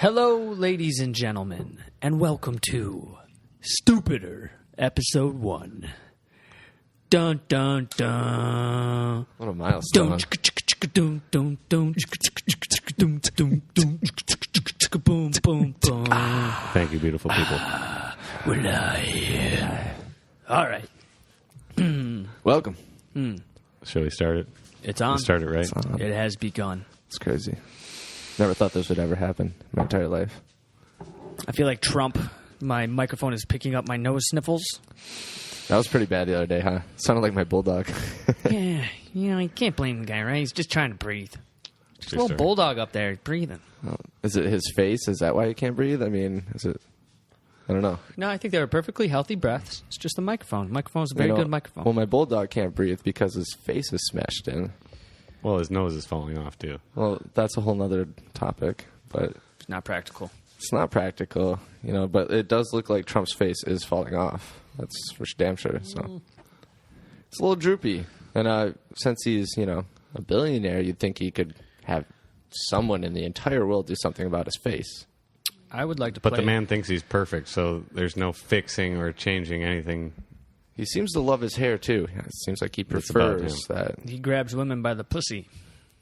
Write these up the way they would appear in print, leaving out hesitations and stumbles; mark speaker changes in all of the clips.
Speaker 1: Hello, ladies and gentlemen, and welcome to StupidR, Episode 1. Dun, dun, dun.
Speaker 2: What a milestone.
Speaker 3: Thank you, beautiful people.
Speaker 1: We're live. All right.
Speaker 2: Welcome.
Speaker 3: Shall we start it?
Speaker 1: It's on.
Speaker 3: Start it right.
Speaker 1: It has begun.
Speaker 2: It's crazy. Never thought this would ever happen in my entire life.
Speaker 1: I feel like Trump. My microphone is picking up my nose sniffles.
Speaker 2: That was pretty bad the other day, huh? Sounded like my bulldog.
Speaker 1: Yeah, you can't blame the guy, right? He's just trying to breathe. Just a little bulldog up there breathing.
Speaker 2: Is it his face? Is that why he can't breathe? I mean, is it? I don't know.
Speaker 1: No, I think they were perfectly healthy breaths. It's just the microphone. The microphone's a very good microphone.
Speaker 2: Well, my bulldog can't breathe because his face is smashed in.
Speaker 3: Well, his nose is falling off, too.
Speaker 2: Well, that's a whole nother topic, but
Speaker 1: It's not practical.
Speaker 2: it's not practical, but it does look like Trump's face is falling off. That's for damn sure. So it's a little droopy. And since he's, a billionaire, you'd think he could have someone in the entire world do something about his face.
Speaker 1: I would like to
Speaker 3: But the man thinks he's perfect, so there's no fixing or changing anything.
Speaker 2: He seems to love his hair, too. It seems like he prefers that.
Speaker 1: He grabs women by the pussy.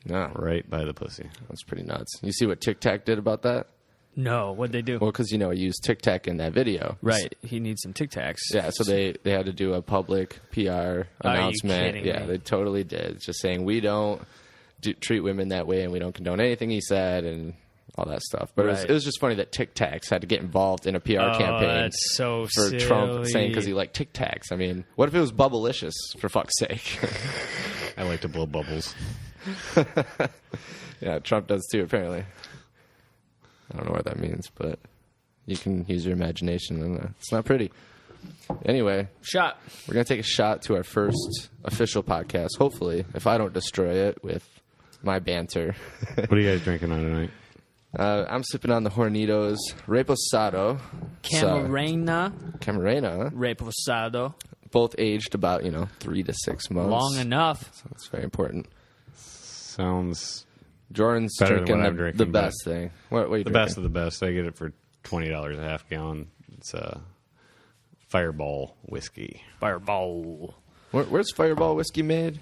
Speaker 2: No,
Speaker 3: Right by the pussy.
Speaker 2: that's pretty nuts. You see what Tic Tac did about that?
Speaker 1: No, what'd they do?
Speaker 2: Well, because, he used Tic Tac in that video.
Speaker 1: Right, he needs some Tic Tacs.
Speaker 2: Yeah, so they had to do a public PR announcement.
Speaker 1: kidding
Speaker 2: Yeah,
Speaker 1: me?
Speaker 2: they totally did. Just saying we don't treat women that way and we don't condone anything he said and all that stuff. But
Speaker 1: Right.
Speaker 2: it was just funny that Tic Tacs had to get involved in a PR campaign
Speaker 1: That's so
Speaker 2: for
Speaker 1: silly.
Speaker 2: Trump saying because he liked Tic Tacs. I mean, what if it was Bubblicious, for fuck's sake?
Speaker 3: I like to blow bubbles.
Speaker 2: Yeah, Trump does too, apparently. I don't know what that means, but you can use your imagination, and it's not pretty. Anyway,
Speaker 1: Shot.
Speaker 2: we're going to take a shot to our first official podcast, hopefully, if I don't destroy it with my banter.
Speaker 3: What are you guys drinking on tonight?
Speaker 2: I'm sipping on the Hornitos Reposado.
Speaker 1: Camarena.
Speaker 2: Camarena.
Speaker 1: Reposado.
Speaker 2: Both aged about, 3 to 6 months.
Speaker 1: Long enough.
Speaker 2: So that's very important.
Speaker 3: Sounds
Speaker 2: Jordan's
Speaker 3: better than
Speaker 2: drinking
Speaker 3: what I'm
Speaker 2: the
Speaker 3: drinking,
Speaker 2: best thing. What are you
Speaker 3: the
Speaker 2: drinking?
Speaker 3: best of the best. I get it for $20 a half gallon. It's Fireball whiskey.
Speaker 1: Fireball.
Speaker 2: Where's Fireball whiskey made?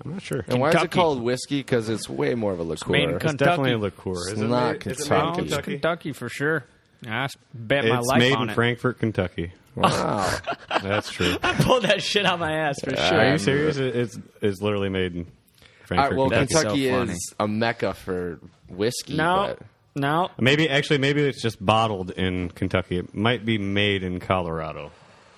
Speaker 3: I'm not sure.
Speaker 2: And why is it
Speaker 1: Kentucky.
Speaker 2: called whiskey? Because it's way more of a liqueur.
Speaker 1: made in
Speaker 3: It's
Speaker 1: Kentucky.
Speaker 3: definitely a liqueur.
Speaker 2: It's
Speaker 3: Is it
Speaker 2: not
Speaker 3: made, is it
Speaker 2: Kentucky.
Speaker 3: made in
Speaker 1: It's
Speaker 3: Kentucky?
Speaker 1: Kentucky for sure. I bet my
Speaker 3: It's
Speaker 1: life
Speaker 3: made
Speaker 1: on
Speaker 3: in
Speaker 1: it.
Speaker 3: Frankfort, Kentucky.
Speaker 2: Wow.
Speaker 3: That's true.
Speaker 1: I pulled that shit out my ass for
Speaker 3: Are
Speaker 1: sure.
Speaker 3: you serious? It's literally made in Frankfurt,
Speaker 2: Well,
Speaker 1: That's
Speaker 3: Kentucky.
Speaker 2: Kentucky
Speaker 1: so funny.
Speaker 2: is a mecca for whiskey.
Speaker 1: No.
Speaker 2: But
Speaker 1: No.
Speaker 3: Maybe it's just bottled in Kentucky. It might be made in Colorado.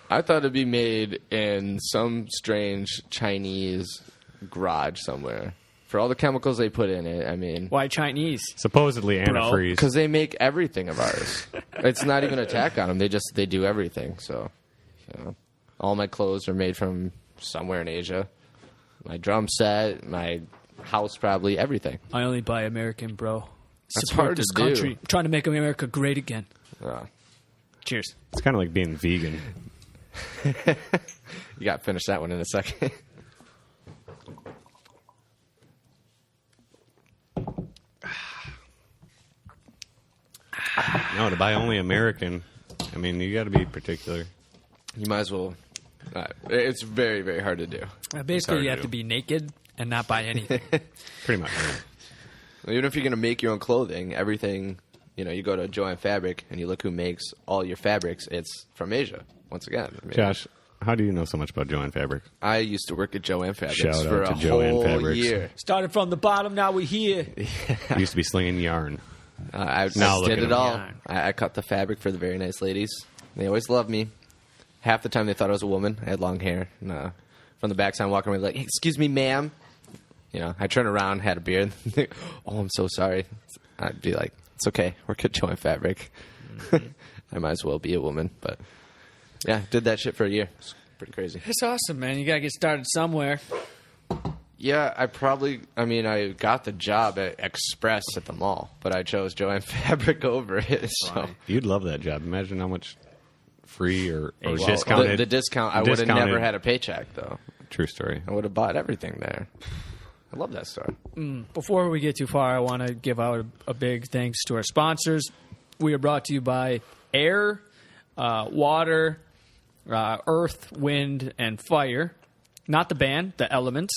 Speaker 2: I thought it'd be made in some strange Chinese garage somewhere. For all the chemicals they put in it, I mean,
Speaker 1: Why Chinese?
Speaker 3: Supposedly antifreeze.
Speaker 2: because they make everything of ours. It's not even an attack on them. They do everything. So, all my clothes are made from somewhere in Asia. My drum set, my house, probably everything.
Speaker 1: I only buy American, bro.
Speaker 2: That's
Speaker 1: Support
Speaker 2: hard
Speaker 1: this
Speaker 2: to do.
Speaker 1: country. I'm trying to make America great again. Cheers.
Speaker 3: It's kind of like being vegan.
Speaker 2: You got to finish that one in a second.
Speaker 3: No, to buy only American, I mean, you got to be particular.
Speaker 2: You might as well. It's very, very hard to do.
Speaker 1: Basically,
Speaker 3: hard
Speaker 1: you
Speaker 3: to
Speaker 1: have
Speaker 3: do.
Speaker 1: to be naked and not buy anything.
Speaker 3: Pretty much.
Speaker 2: Even if you're going to make your own clothing, everything, you go to Joann Fabric and you look who makes all your fabrics, it's from Asia, once again. I mean,
Speaker 3: Josh, how do you know so much about Joann Fabric?
Speaker 2: I used to work at Joann Fabrics
Speaker 3: Shout out
Speaker 2: for
Speaker 3: to
Speaker 2: a
Speaker 3: Joann
Speaker 2: whole
Speaker 3: Fabrics.
Speaker 2: year.
Speaker 1: Started from the bottom, now we're here.
Speaker 3: You used to be slinging yarn.
Speaker 2: I
Speaker 3: Now look
Speaker 2: did
Speaker 3: at
Speaker 2: it
Speaker 3: him.
Speaker 2: all.
Speaker 1: Yeah.
Speaker 2: I cut the fabric for the very nice ladies. They always loved me. Half the time they thought I was a woman. I had long hair. And, from the backside, I'm walking away like, hey, excuse me, ma'am. I turn around, had a beard. Oh, I'm so sorry. I'd be like, it's okay. Work at Joann Fabric. I might as well be a woman. But, yeah, did that shit for a year. It's pretty crazy.
Speaker 1: It's awesome, man. You got to get started somewhere.
Speaker 2: Yeah, I got the job at Express at the mall, but I chose Joann Fabric over it. So.
Speaker 3: You'd love that job. Imagine how much free or
Speaker 1: Well,
Speaker 3: discounted.
Speaker 2: The discount, I would have
Speaker 3: discounted-
Speaker 2: never had a paycheck, though.
Speaker 3: True story.
Speaker 2: I would have bought everything there. I love that store.
Speaker 1: Before we get too far, I want to give out a big thanks to our sponsors. We are brought to you by air, water, earth, wind, and fire. Not the band, the elements.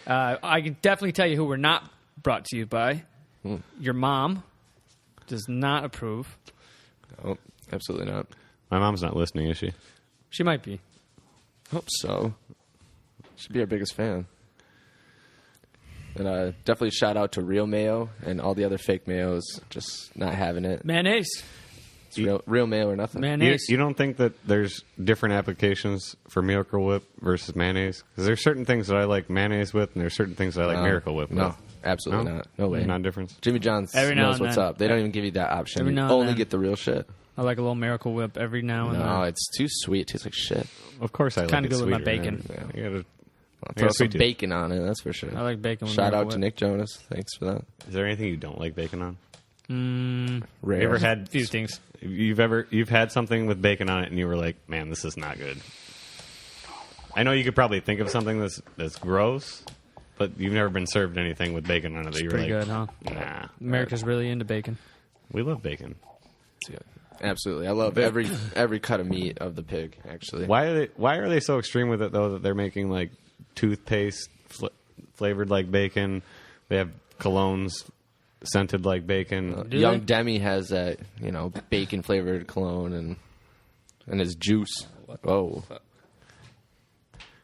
Speaker 1: I can definitely tell you who we're not brought to you by. Your mom does not approve.
Speaker 2: Oh, absolutely not.
Speaker 3: My mom's not listening, is she?
Speaker 1: She might be.
Speaker 2: Hope so. Should be our biggest fan. And definitely shout out to real mayo and all the other fake mayos just not having it.
Speaker 1: Mayonnaise.
Speaker 2: It's real mayo or nothing.
Speaker 1: Mayonnaise.
Speaker 3: You don't think that there's different applications for Miracle Whip versus mayonnaise? Because there's certain things that I like mayonnaise with, and there's certain things that I like Miracle Whip with.
Speaker 2: No, absolutely not. No way.
Speaker 3: Not a difference.
Speaker 2: Jimmy John's
Speaker 1: Every now
Speaker 2: knows
Speaker 1: and
Speaker 2: what's
Speaker 1: then.
Speaker 2: up. They don't even give you that option.
Speaker 1: Every
Speaker 2: You
Speaker 1: now and
Speaker 2: only
Speaker 1: then.
Speaker 2: get the real shit.
Speaker 1: I like a little Miracle Whip every now and then.
Speaker 2: No, it's too sweet. It tastes like shit.
Speaker 3: Of course I like
Speaker 1: Kinda
Speaker 3: it
Speaker 1: good with my
Speaker 3: sweeter,
Speaker 1: bacon.
Speaker 3: man. You gotta,
Speaker 2: I'll throw some
Speaker 3: sweet tooth.
Speaker 2: bacon on it, that's for sure.
Speaker 1: I like bacon with
Speaker 2: Shout
Speaker 1: Miracle
Speaker 2: out to
Speaker 1: Whip.
Speaker 2: Nick Jonas. Thanks for that.
Speaker 3: Is there anything you don't like bacon on?
Speaker 2: Rare.
Speaker 3: You ever had
Speaker 1: A few things.
Speaker 3: You've had something with bacon on it, and you were like, "Man, this is not good." I know you could probably think of something that's gross, but you've never been served anything with bacon on it that you're
Speaker 1: Pretty
Speaker 3: like,
Speaker 1: good, huh?
Speaker 3: "Nah,
Speaker 1: America's really into bacon.
Speaker 3: we love bacon."
Speaker 2: It's good. Absolutely. I love every cut of meat of the pig, actually.
Speaker 3: Why are they so extreme with it though? That they're making like toothpaste flavored like bacon. They have colognes scented like bacon.
Speaker 1: Do
Speaker 2: Young
Speaker 1: they?
Speaker 2: Demi has that, bacon flavored cologne and his juice. Whoa.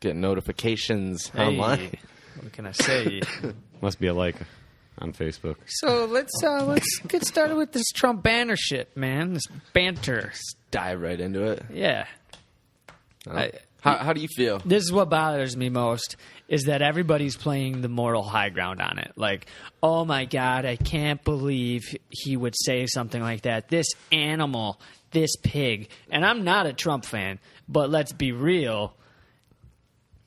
Speaker 2: Getting notifications online.
Speaker 1: What can I say?
Speaker 3: Must be a like on Facebook.
Speaker 1: So let's get started with this Trump banner shit, man. This banter.
Speaker 2: Dive right into it.
Speaker 1: Yeah.
Speaker 2: How do you feel?
Speaker 1: This is what bothers me most, is that everybody's playing the moral high ground on it. Like, oh my God, I can't believe he would say something like that. This animal, this pig. And I'm not a Trump fan, but let's be real.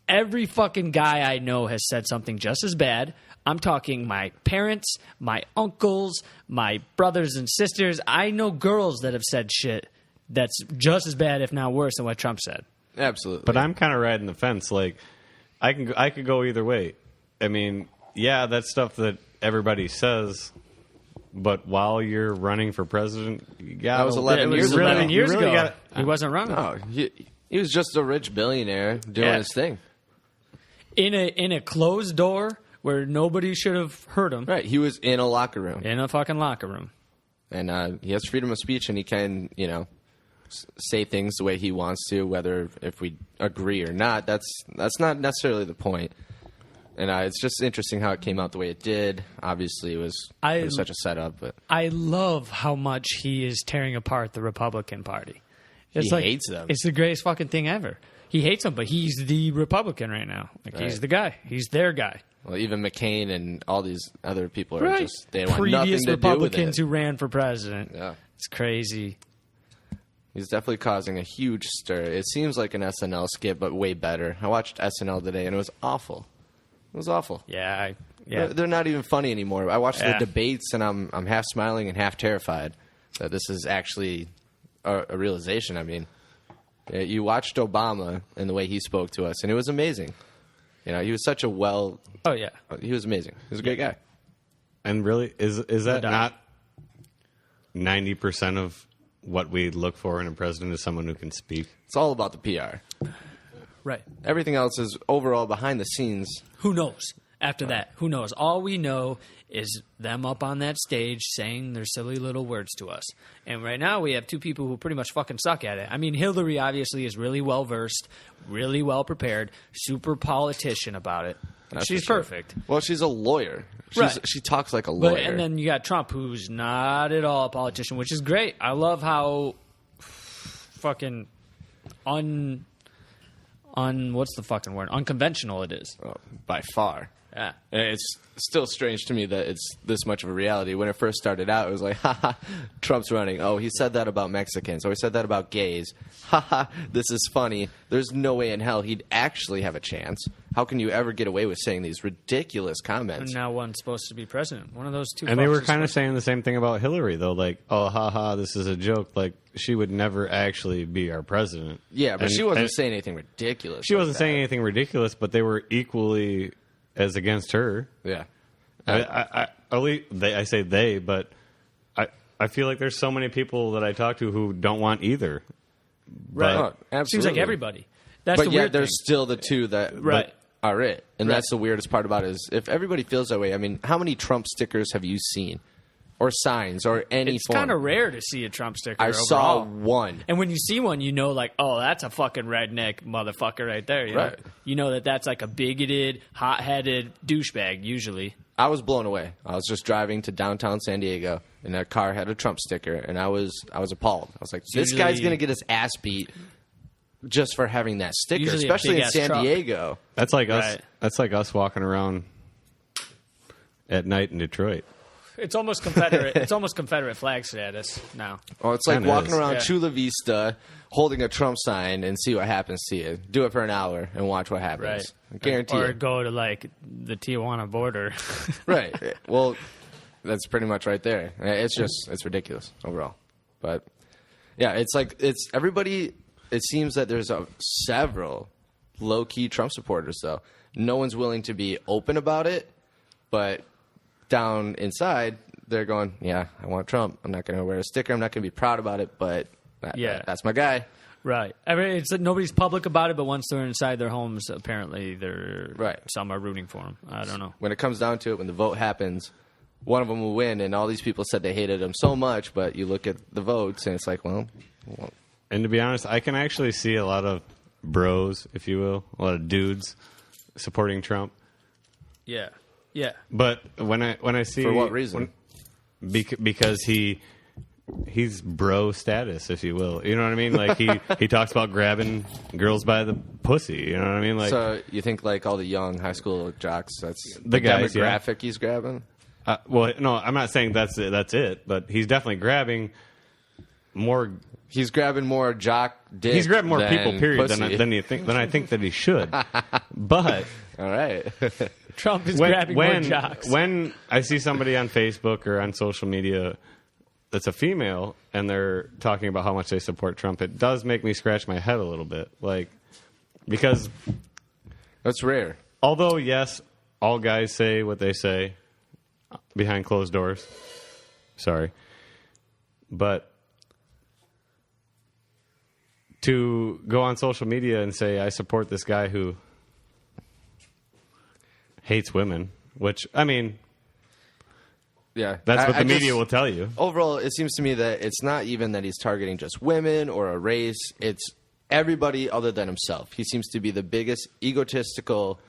Speaker 1: Every fucking guy I know has said something just as bad. I'm talking my parents, my uncles, my brothers and sisters. I know girls that have said shit that's just as bad, if not worse, than what Trump said.
Speaker 2: Absolutely.
Speaker 3: But I'm kind of riding the fence. Like, I could go either way. I mean, yeah, that's stuff that everybody says. But while you're running for president, you got
Speaker 2: That was 11
Speaker 1: It
Speaker 2: years
Speaker 1: was
Speaker 2: ago.
Speaker 1: 11 years
Speaker 3: You really
Speaker 1: ago.
Speaker 3: gotta-
Speaker 1: He wasn't running.
Speaker 2: Oh, he was just a rich billionaire doing
Speaker 1: Yeah.
Speaker 2: his thing.
Speaker 1: In a closed door where nobody should have heard him.
Speaker 2: Right. He was in a locker room.
Speaker 1: In a fucking locker room.
Speaker 2: And he has freedom of speech, and he can, say things the way he wants to, whether if we agree or not. That's not necessarily the point. And it's just interesting how it came out the way it did. Obviously, it was such a setup. But
Speaker 1: I love how much he is tearing apart the Republican Party. It's
Speaker 2: He hates them.
Speaker 1: It's the greatest fucking thing ever. He hates them, but he's the Republican right now. Like, he's
Speaker 2: Right.
Speaker 1: the guy. He's their guy.
Speaker 2: well, even McCain and all these other people are
Speaker 1: Right.
Speaker 2: just they want
Speaker 1: Previous
Speaker 2: nothing to
Speaker 1: Republicans
Speaker 2: do
Speaker 1: who ran for president.
Speaker 2: with it. Yeah.
Speaker 1: It's crazy.
Speaker 2: He's definitely causing a huge stir. It seems like an SNL skit, but way better. I watched SNL today, and it was awful. It was awful.
Speaker 1: Yeah.
Speaker 2: They're not even funny anymore. I watched
Speaker 1: Yeah.
Speaker 2: the debates, and I'm half smiling and half terrified that this is actually a realization. I mean, you watched Obama and the way he spoke to us, and it was amazing. He was such a
Speaker 1: Oh, yeah.
Speaker 2: he was amazing. He was a great guy.
Speaker 3: And really, is that
Speaker 1: doubt.
Speaker 3: not 90% of what we look for in a president is someone who can speak?
Speaker 2: It's all about the PR.
Speaker 1: Right.
Speaker 2: Everything else is overall behind the scenes.
Speaker 1: Who knows? After that, who knows? All we know is them up on that stage saying their silly little words to us. And right now we have two people who pretty much fucking suck at it. I mean, Hillary obviously is really well versed, really well prepared, super politician about it.
Speaker 2: That's
Speaker 1: She's
Speaker 2: for sure.
Speaker 1: perfect.
Speaker 2: Well, she's a lawyer.
Speaker 1: Right.
Speaker 2: She talks like a lawyer.
Speaker 1: But and then you got Trump, who's not at all a politician, which is great. I love how fucking what's the fucking word? Unconventional it is.
Speaker 2: By far.
Speaker 1: Yeah.
Speaker 2: And it's still strange to me that it's this much of a reality. When it first started out, it was like, haha, Trump's running. Oh, he said that about Mexicans. Oh, he said that about gays. Haha, this is funny. There's no way in hell he'd actually have a chance. How can you ever get away with saying these ridiculous comments?
Speaker 1: And now one's supposed to be president. One of those two.
Speaker 3: And they were
Speaker 1: fucks is
Speaker 3: kind of
Speaker 1: supposed-
Speaker 3: saying the same thing about Hillary, though. Like, oh, haha, this is a joke. Like, she would never actually be our president.
Speaker 2: Yeah, but
Speaker 3: And-
Speaker 2: she wasn't
Speaker 3: and
Speaker 2: saying anything ridiculous.
Speaker 3: She
Speaker 2: like
Speaker 3: wasn't saying
Speaker 2: that.
Speaker 3: anything ridiculous, but they were equally as against her.
Speaker 2: Yeah.
Speaker 3: I say they, but I feel like there's so many people that I talk to who don't want either.
Speaker 1: Right.
Speaker 2: Oh, absolutely.
Speaker 1: Seems like everybody. That's
Speaker 2: But
Speaker 1: the
Speaker 2: yet
Speaker 1: weird
Speaker 2: there's
Speaker 1: thing.
Speaker 2: still the two that
Speaker 1: Right.
Speaker 2: are it. And
Speaker 1: Right.
Speaker 2: that's the weirdest part about it is if everybody feels that way, I mean, how many Trump stickers have you seen? Or signs or any
Speaker 1: It's
Speaker 2: form?
Speaker 1: kind of rare to see a Trump sticker
Speaker 2: I
Speaker 1: overall.
Speaker 2: saw one.
Speaker 1: And when you see one, you know, like, oh, that's a fucking redneck motherfucker right there. You know?
Speaker 2: Right.
Speaker 1: You know that's like a bigoted, hot-headed douchebag, usually.
Speaker 2: I was blown away. I was just driving to downtown San Diego, and that car had a Trump sticker, and I was appalled. I was like, this
Speaker 1: usually-
Speaker 2: guy's going to get his ass beat just for having that sticker,
Speaker 1: Usually a
Speaker 2: especially in
Speaker 1: big-ass
Speaker 2: San
Speaker 1: truck.
Speaker 2: Diego.
Speaker 3: That's like us.
Speaker 1: Right.
Speaker 3: That's like us walking around at night in Detroit.
Speaker 1: It's almost Confederate. It's almost Confederate flag status now.
Speaker 2: Oh, it's like
Speaker 3: Kinda
Speaker 2: walking
Speaker 3: is.
Speaker 2: around
Speaker 1: Yeah.
Speaker 2: Chula Vista, holding a Trump sign, and see what happens to you. Do it for an hour and watch what happens.
Speaker 1: Right.
Speaker 2: I guarantee
Speaker 1: Or
Speaker 2: you.
Speaker 1: go to like the Tijuana border.
Speaker 2: Right. Well, that's pretty much right there. It's ridiculous overall. But yeah, it's everybody. It seems that there's several low key Trump supporters though. No one's willing to be open about it, but down inside they're going, yeah, I want Trump. I'm not going to wear a sticker. I'm not going to be proud about it, but that's my guy.
Speaker 1: Right. I mean, it's nobody's public about it, but once they're inside their homes, apparently they're
Speaker 2: Right.
Speaker 1: Some are rooting for him. I don't know.
Speaker 2: When it comes down to it, when the vote happens, one of them will win, and all these people said they hated him so much, but you look at the votes, and it's like, well
Speaker 3: And to be honest, I can actually see a lot of bros, if you will, a lot of dudes supporting Trump.
Speaker 1: Yeah. Yeah.
Speaker 3: But when I see
Speaker 2: for what reason?
Speaker 3: Because he's bro status, if you will. You know what I mean? Like he talks about grabbing girls by the pussy. You know what I mean? Like,
Speaker 2: so you think like all the young high school jocks, that's
Speaker 3: The guys, yeah.
Speaker 2: demographic he's grabbing?
Speaker 3: well, no, I'm not saying that's it, but he's definitely grabbing more.
Speaker 2: He's grabbing more jock dick.
Speaker 3: He's grabbing more
Speaker 2: than
Speaker 3: people, period,
Speaker 2: pussy.
Speaker 3: than I think that he should. But
Speaker 2: All right.
Speaker 1: Trump is grabbing more jocks.
Speaker 3: when I see somebody on Facebook or on social media that's a female and they're talking about how much they support Trump, it does make me scratch my head a little bit, like because
Speaker 2: That's rare.
Speaker 3: although yes, all guys say what they say behind closed doors. Sorry, but to go on social media and say I support this guy who hates women, which I mean,
Speaker 2: Yeah.
Speaker 3: that's what
Speaker 2: I
Speaker 3: the media
Speaker 2: just-
Speaker 3: will tell you.
Speaker 2: Overall, it seems to me that it's not even that he's targeting just women or a race. It's everybody other than himself. He seems to be the biggest egotistical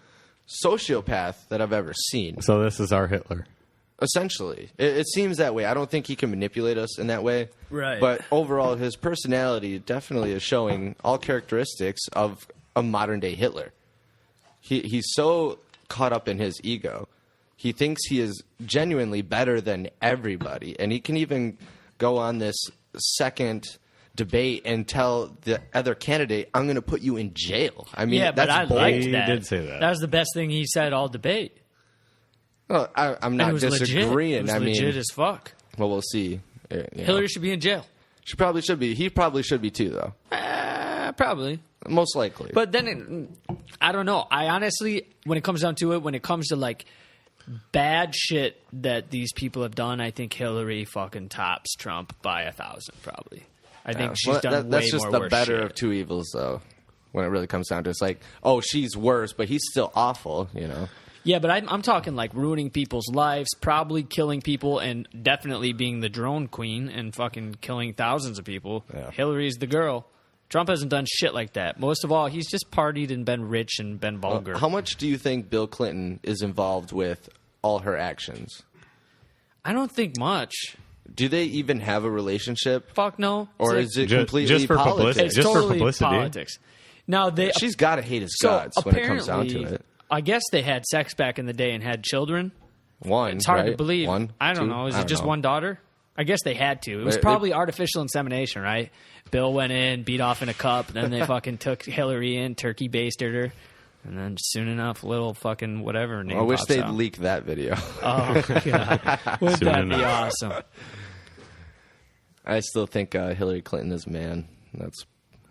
Speaker 2: sociopath that I've ever seen.
Speaker 3: So this is our Hitler.
Speaker 2: Essentially, it seems that way. I don't think he can manipulate us in that way.
Speaker 1: Right.
Speaker 2: But overall, his personality definitely is showing all characteristics of a modern day Hitler. He's so caught up in his ego. He thinks he is genuinely better than everybody, and he can even go on this second debate and tell the other candidate, "I'm going to put you in jail." I mean,
Speaker 1: yeah, but
Speaker 2: that's
Speaker 1: I
Speaker 2: bold.
Speaker 1: liked
Speaker 3: He
Speaker 1: that.
Speaker 3: did say that.
Speaker 1: That was the best thing he said all debate.
Speaker 2: Well, I'm
Speaker 1: And
Speaker 2: not
Speaker 1: it was
Speaker 2: disagreeing.
Speaker 1: legit. It was
Speaker 2: I mean,
Speaker 1: legit as fuck.
Speaker 2: well, we'll see. You know.
Speaker 1: Hillary should be in jail.
Speaker 2: She probably should be. He probably should be too, though.
Speaker 1: Probably.
Speaker 2: Most likely.
Speaker 1: But then, I don't know. I honestly, when it comes down to it, when it comes to like bad shit that these people have done, I think Hillary fucking tops Trump by 1,000 probably. I think she's done
Speaker 2: that's
Speaker 1: way
Speaker 2: just
Speaker 1: more
Speaker 2: the
Speaker 1: worse
Speaker 2: better
Speaker 1: shit.
Speaker 2: of two evils, though. When it really comes down to it, it's like, oh, she's worse, but he's still awful. You know.
Speaker 1: Yeah, but I'm talking like ruining people's lives, probably killing people, and definitely being the drone queen and fucking killing thousands of people.
Speaker 2: Yeah.
Speaker 1: Hillary's the girl. Trump hasn't done shit like that. Most of all, he's just partied and been rich and been vulgar.
Speaker 2: How much do you think Bill Clinton is involved with all her actions?
Speaker 1: I don't think much.
Speaker 2: Do they even have a relationship,
Speaker 1: Fuck no.
Speaker 2: or
Speaker 1: It's
Speaker 2: is it
Speaker 3: Ju-
Speaker 2: completely
Speaker 3: just for
Speaker 2: politics?
Speaker 3: publicity?
Speaker 1: It's
Speaker 3: Just for
Speaker 1: totally
Speaker 3: publicity.
Speaker 1: politics. Now they
Speaker 2: She's got to hate his
Speaker 1: so
Speaker 2: guts when it comes down to
Speaker 1: apparently,
Speaker 2: it.
Speaker 1: I guess they had sex back in the day and had children.
Speaker 2: One,
Speaker 1: It's hard
Speaker 2: right?
Speaker 1: to believe.
Speaker 2: One,
Speaker 1: I don't
Speaker 2: two?
Speaker 1: know. Is
Speaker 2: I
Speaker 1: it
Speaker 2: don't
Speaker 1: just
Speaker 2: know.
Speaker 1: one daughter? I guess they had to. It was
Speaker 2: It-
Speaker 1: probably artificial insemination, right? Bill went in, beat off in a cup, then they fucking took Hillary in, turkey basted her, and then soon enough, little fucking whatever name
Speaker 2: I wish
Speaker 1: pops
Speaker 2: they'd
Speaker 1: out.
Speaker 2: leak that video.
Speaker 1: Oh, God. Wouldn't
Speaker 3: Soon
Speaker 1: that be
Speaker 3: enough.
Speaker 1: awesome?
Speaker 2: I still think Hillary Clinton is a man. That's,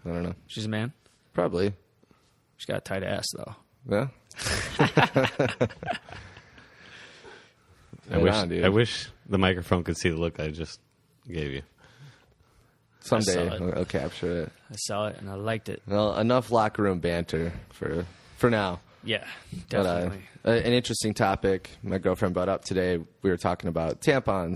Speaker 2: I don't know.
Speaker 1: She's a man.
Speaker 2: Probably.
Speaker 1: She's got a tight ass, though.
Speaker 2: Yeah.
Speaker 3: I wish the microphone could see the look I just gave you.
Speaker 2: Someday I'll capture it.
Speaker 1: I saw it and I liked it.
Speaker 2: Well, enough locker room banter for now.
Speaker 1: Yeah, definitely.
Speaker 2: But, an interesting topic my girlfriend brought up today. We were talking about tampons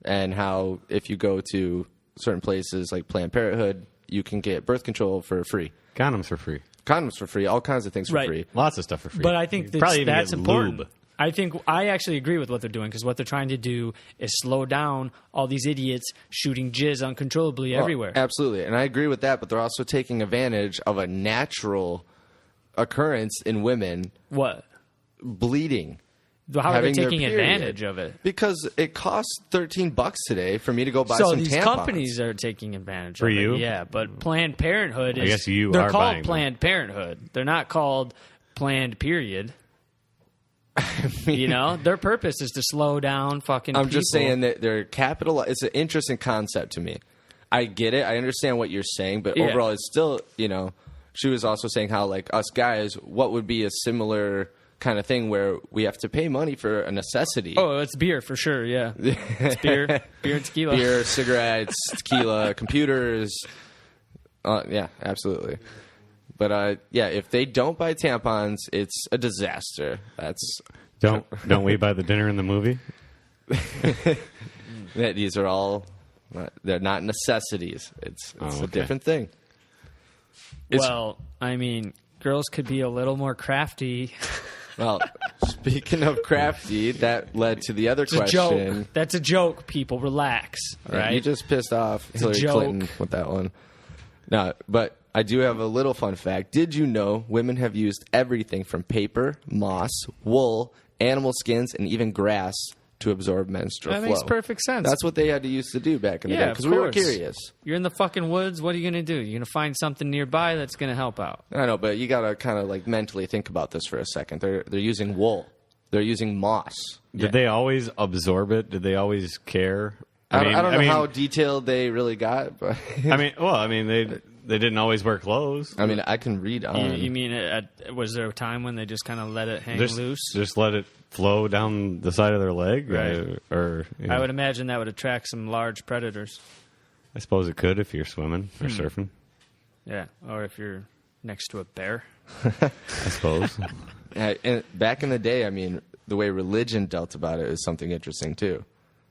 Speaker 2: and how if you go to certain places like Planned Parenthood, you can get birth control for free.
Speaker 3: Condoms for free.
Speaker 2: Condoms for free. All kinds of things for free.
Speaker 3: Lots of stuff for free.
Speaker 1: But I think that's important.
Speaker 3: Lube.
Speaker 1: I actually agree with what they're doing because what they're trying to do is slow down all these idiots shooting jizz uncontrollably everywhere.
Speaker 2: Absolutely. And I agree with that, but they're also taking advantage of a natural occurrence in women.
Speaker 1: What?
Speaker 2: Bleeding.
Speaker 1: How are they taking advantage of it?
Speaker 2: Because it costs $13 today for me to go buy some tampons. So these
Speaker 1: companies are taking advantage of it. For you? Yeah, but Planned Parenthood is...
Speaker 3: I guess you
Speaker 1: they're
Speaker 3: are
Speaker 1: called
Speaker 3: buying
Speaker 1: Planned Parenthood. They're not called Planned Period. You know, their purpose is to slow down fucking
Speaker 2: I'm
Speaker 1: people.
Speaker 2: just saying that they're capital. It's an interesting concept to me. I get it. I understand what you're saying, but overall, it's still, you know, she was also saying how, like, us guys, what would be a similar kind of thing where we have to pay money for a necessity?
Speaker 1: Oh, it's beer for sure, yeah. It's beer and tequila.
Speaker 2: Beer, cigarettes, tequila, computers. Yeah, absolutely. But if they don't buy tampons, it's a disaster.
Speaker 3: Don't we buy the dinner in the movie?
Speaker 2: These are all they're not necessities. It's a different thing.
Speaker 1: Well, I mean, girls could be a little more crafty.
Speaker 2: Well, speaking of crafty, that led to the other question.
Speaker 1: Joke. That's a joke. People, relax. Right?
Speaker 2: You just pissed off Hillary Clinton with that one. No, but I do have a little fun fact. Did you know women have used everything from paper, moss, wool, animal skins, and even grass to absorb menstrual flow?
Speaker 1: That makes perfect sense.
Speaker 2: That's what they had to use to do back in the day because we were curious.
Speaker 1: You're in the fucking woods. What are you going to do? You're going to find something nearby that's going to help out.
Speaker 2: I know, but you got to kind of like mentally think about this for a second. They're using wool. They're using moss.
Speaker 3: Did they always absorb it? Did they always care?
Speaker 2: I don't know how detailed they really got, but
Speaker 3: they didn't always wear clothes.
Speaker 2: I mean, I can read on.
Speaker 1: You mean, was there a time when they just kind of let it hang loose?
Speaker 3: Just let it flow down the side of their leg?
Speaker 1: Right.
Speaker 3: Or
Speaker 1: I would imagine that would attract some large predators.
Speaker 3: I suppose it could if you're swimming or surfing.
Speaker 1: Yeah, or if you're next to a bear.
Speaker 3: I suppose.
Speaker 2: And back in the day, I mean, the way religion dealt about it is something interesting, too.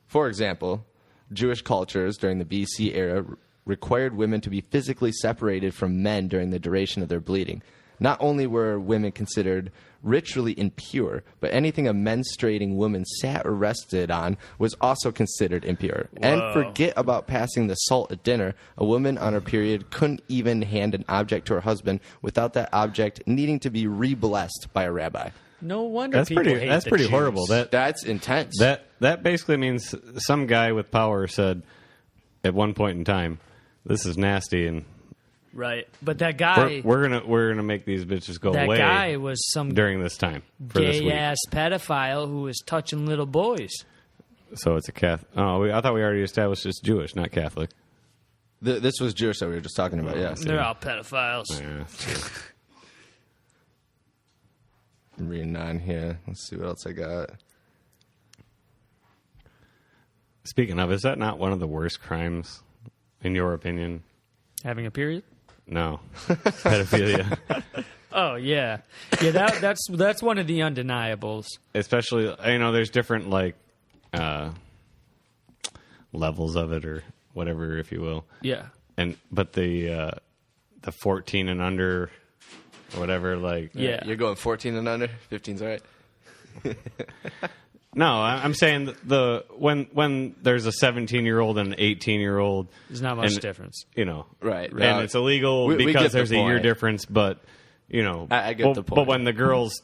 Speaker 2: For example, Jewish cultures during the BC era required women to be physically separated from men during the duration of their bleeding. Not only were women considered ritually impure, but anything a menstruating woman sat or rested on was also considered impure. Whoa. And forget about passing the salt at dinner. A woman on her period couldn't even hand an object to her husband without that object needing to be re-blessed by a rabbi.
Speaker 1: No wonder that's pretty
Speaker 3: horrible.
Speaker 2: That's intense.
Speaker 3: That basically means some guy with power said at one point in time, "This is nasty," and
Speaker 1: right. But that guy,
Speaker 3: we're gonna make these bitches go away.
Speaker 1: That guy was some
Speaker 3: during this time
Speaker 1: gay ass pedophile who was touching little boys.
Speaker 3: So it's a Catholic. Oh, I thought we already established it's Jewish, not Catholic.
Speaker 2: This was Jewish that we were just talking about. Yeah,
Speaker 1: they're all pedophiles.
Speaker 3: Yeah.
Speaker 2: I'm reading on here. Let's see what else I got.
Speaker 3: Speaking of, is that not one of the worst crimes, in your opinion?
Speaker 1: Having a period?
Speaker 3: No, pedophilia.
Speaker 1: Oh yeah. That's one of the undeniables.
Speaker 3: Especially, there's different levels of it or whatever, if you will.
Speaker 1: Yeah.
Speaker 3: But the 14 and under. Whatever,
Speaker 1: yeah,
Speaker 2: you're going 14 and under. 15's all right.
Speaker 3: No, I'm saying when there's a 17-year-old and an 18-year-old,
Speaker 1: there's not much difference,
Speaker 2: right?
Speaker 3: And it's illegal because there's a year difference. But
Speaker 2: I get the point.
Speaker 3: But when the girl's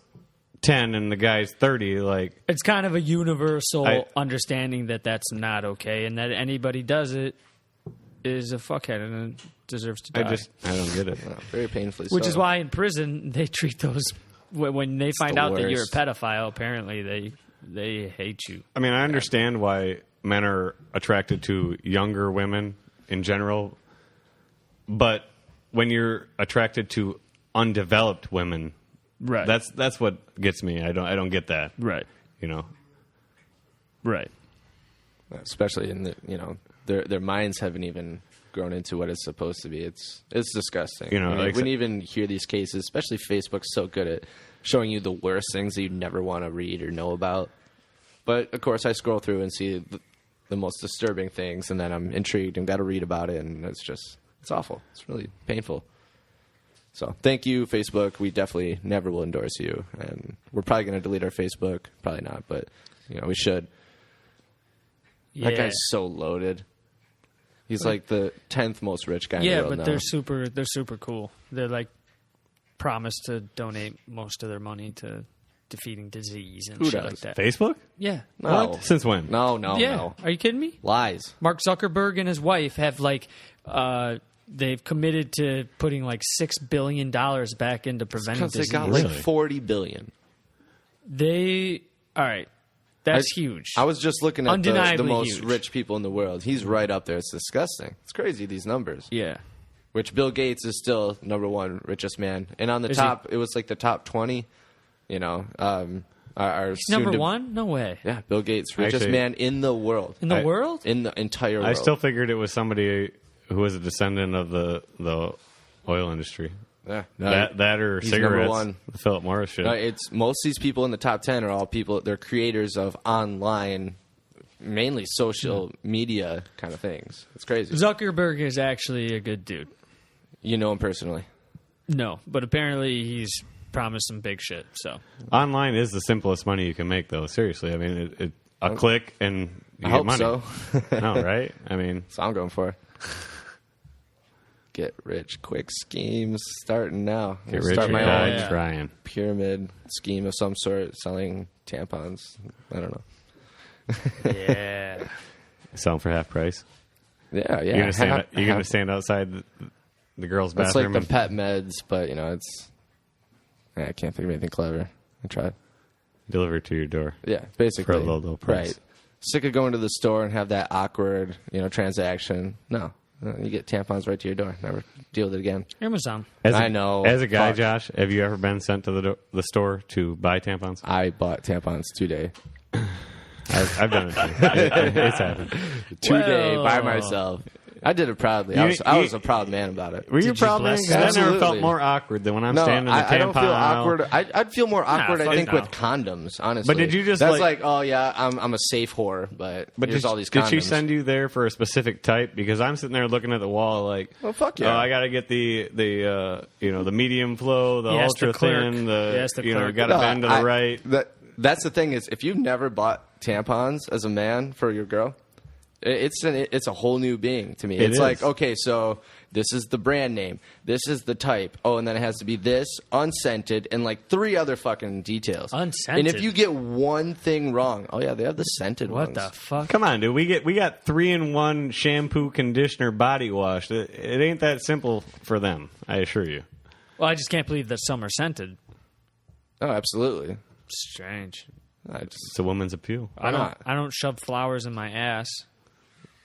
Speaker 3: 10 and the guy's 30,
Speaker 1: it's kind of a universal understanding that that's not okay, and that anybody does it is a fuckhead and deserves to die.
Speaker 3: I don't get it.
Speaker 2: Very painfully
Speaker 1: Which is why in prison they treat those when they find out that you're a pedophile. Apparently they hate you.
Speaker 3: I mean, I understand why men are attracted to younger women in general, but when you're attracted to undeveloped women,
Speaker 1: Right.
Speaker 3: That's what gets me. I don't get that.
Speaker 1: Right.
Speaker 3: You know.
Speaker 1: Right.
Speaker 2: Especially in the their minds haven't even grown into what it's supposed to be. It's disgusting.
Speaker 3: You know,
Speaker 2: I mean, when you even hear these cases, especially Facebook's so good at showing you the worst things that you never want to read or know about. But of course, I scroll through and see the most disturbing things, and then I'm intrigued and got to read about it, and it's awful. It's really painful. So thank you, Facebook. We definitely never will endorse you, and we're probably going to delete our Facebook. Probably not, but we should.
Speaker 1: Yeah.
Speaker 2: That guy's so loaded. He's like the 10th most rich guy in the world
Speaker 1: but
Speaker 2: now.
Speaker 1: they're super cool. They're like promised to donate most of their money to defeating disease and
Speaker 2: Who
Speaker 1: shit
Speaker 2: does?
Speaker 1: like that.
Speaker 3: Facebook?
Speaker 1: Yeah.
Speaker 2: No.
Speaker 3: What? Since when?
Speaker 2: No.
Speaker 1: Are you kidding me?
Speaker 2: Lies.
Speaker 1: Mark Zuckerberg and his wife have they've committed to putting like $6 billion back into preventing
Speaker 2: Because they
Speaker 1: disease.
Speaker 2: got
Speaker 3: Really?
Speaker 2: like $40 billion.
Speaker 1: All right. That's huge.
Speaker 2: I was just looking at the
Speaker 1: Undeniably
Speaker 2: most
Speaker 1: huge.
Speaker 2: rich people in the world. He's right up there. It's disgusting. It's crazy, these numbers.
Speaker 1: Yeah.
Speaker 2: Which Bill Gates is still number one richest man. And on the
Speaker 1: Is
Speaker 2: top, it was like the top 20, are
Speaker 1: He's number one? No way.
Speaker 2: Yeah, Bill Gates, richest
Speaker 3: Actually-
Speaker 2: man in the world.
Speaker 1: In the world?
Speaker 2: In the entire world.
Speaker 3: I still figured it was somebody who was a descendant of the oil industry.
Speaker 2: Yeah.
Speaker 3: That or
Speaker 2: he's number
Speaker 3: cigarettes.
Speaker 2: one.
Speaker 3: The Philip Morris shit.
Speaker 2: No, it's most of these people in the top 10 are all people, they're creators of online, mainly social media kind of things. It's crazy.
Speaker 1: Zuckerberg is actually a good dude.
Speaker 2: You know him personally.
Speaker 1: No, but apparently he's promised some big shit. So
Speaker 3: Online is the simplest money you can make, though. Seriously, I mean, a click and you
Speaker 2: I
Speaker 3: get
Speaker 2: hope
Speaker 3: money.
Speaker 2: so.
Speaker 3: No, right? I mean,
Speaker 2: That's what I'm going for. Get rich quick schemes starting now.
Speaker 3: get
Speaker 2: I'll
Speaker 3: rich
Speaker 2: start
Speaker 3: or
Speaker 2: my
Speaker 3: die
Speaker 2: own
Speaker 1: yeah.
Speaker 3: trying.
Speaker 2: pyramid scheme of some sort, selling tampons. I don't know.
Speaker 1: yeah.
Speaker 3: Sell them for half price.
Speaker 2: Yeah.
Speaker 3: You're gonna stand outside the girl's
Speaker 2: It's like
Speaker 3: bathroom.
Speaker 2: the pet meds, but it's. I can't think of anything clever. I tried.
Speaker 3: deliver it to your door.
Speaker 2: Yeah, basically.
Speaker 3: For a low, low price.
Speaker 2: Right. Sick of going to the store and have that awkward, transaction. No. You get tampons right to your door. Never deal with it again.
Speaker 1: Amazon.
Speaker 2: I know.
Speaker 3: As a guy,
Speaker 2: Fuck.
Speaker 3: Josh, have you ever been sent to the store to buy tampons?
Speaker 2: I bought tampons today.
Speaker 3: I've done it too. It's happened.
Speaker 2: Today by
Speaker 1: Well.
Speaker 2: myself. I did it proudly.
Speaker 3: You-
Speaker 2: I was a proud man about it.
Speaker 3: Were you
Speaker 1: Did you
Speaker 3: proud, man?
Speaker 1: bless
Speaker 3: 'Cause I never
Speaker 2: Absolutely.
Speaker 3: felt more awkward than when I'm
Speaker 2: No,
Speaker 3: standing in the tampon
Speaker 2: I don't feel
Speaker 3: aisle.
Speaker 2: awkward. I'd feel more awkward, I
Speaker 1: fuck
Speaker 2: think,
Speaker 1: no.
Speaker 2: with condoms, honestly.
Speaker 3: But did you just,
Speaker 2: That's
Speaker 3: like-
Speaker 2: oh, yeah, I'm a safe whore, but here's all these condoms.
Speaker 3: did she send you there for a specific type? Because I'm sitting there looking at the wall like,
Speaker 2: Well, fuck yeah.
Speaker 3: Oh, I got to get the medium flow, the
Speaker 1: Yes, the
Speaker 3: ultra thin,
Speaker 1: clerk. Yes, the clerk.
Speaker 3: got to
Speaker 2: No,
Speaker 3: bend to the right.
Speaker 2: That's the thing is, if you've never bought tampons as a man for your girl, it's a whole new being to me.
Speaker 3: It
Speaker 2: It's
Speaker 3: is.
Speaker 2: like, okay, so this is the brand name, this is the type. Oh, and then it has to be this, unscented, and like 3 other fucking details.
Speaker 1: Unscented?
Speaker 2: And if you get one thing wrong, oh yeah, they have the scented
Speaker 1: What
Speaker 2: ones.
Speaker 1: the fuck?
Speaker 3: Come on, dude. We got 3-in-1 shampoo, conditioner, body wash. It ain't that simple for them. I assure you.
Speaker 1: Well, I just can't believe that some are scented.
Speaker 2: Oh, absolutely.
Speaker 1: Strange.
Speaker 3: It's a woman's appeal.
Speaker 2: Why not?
Speaker 1: I don't shove flowers in my ass.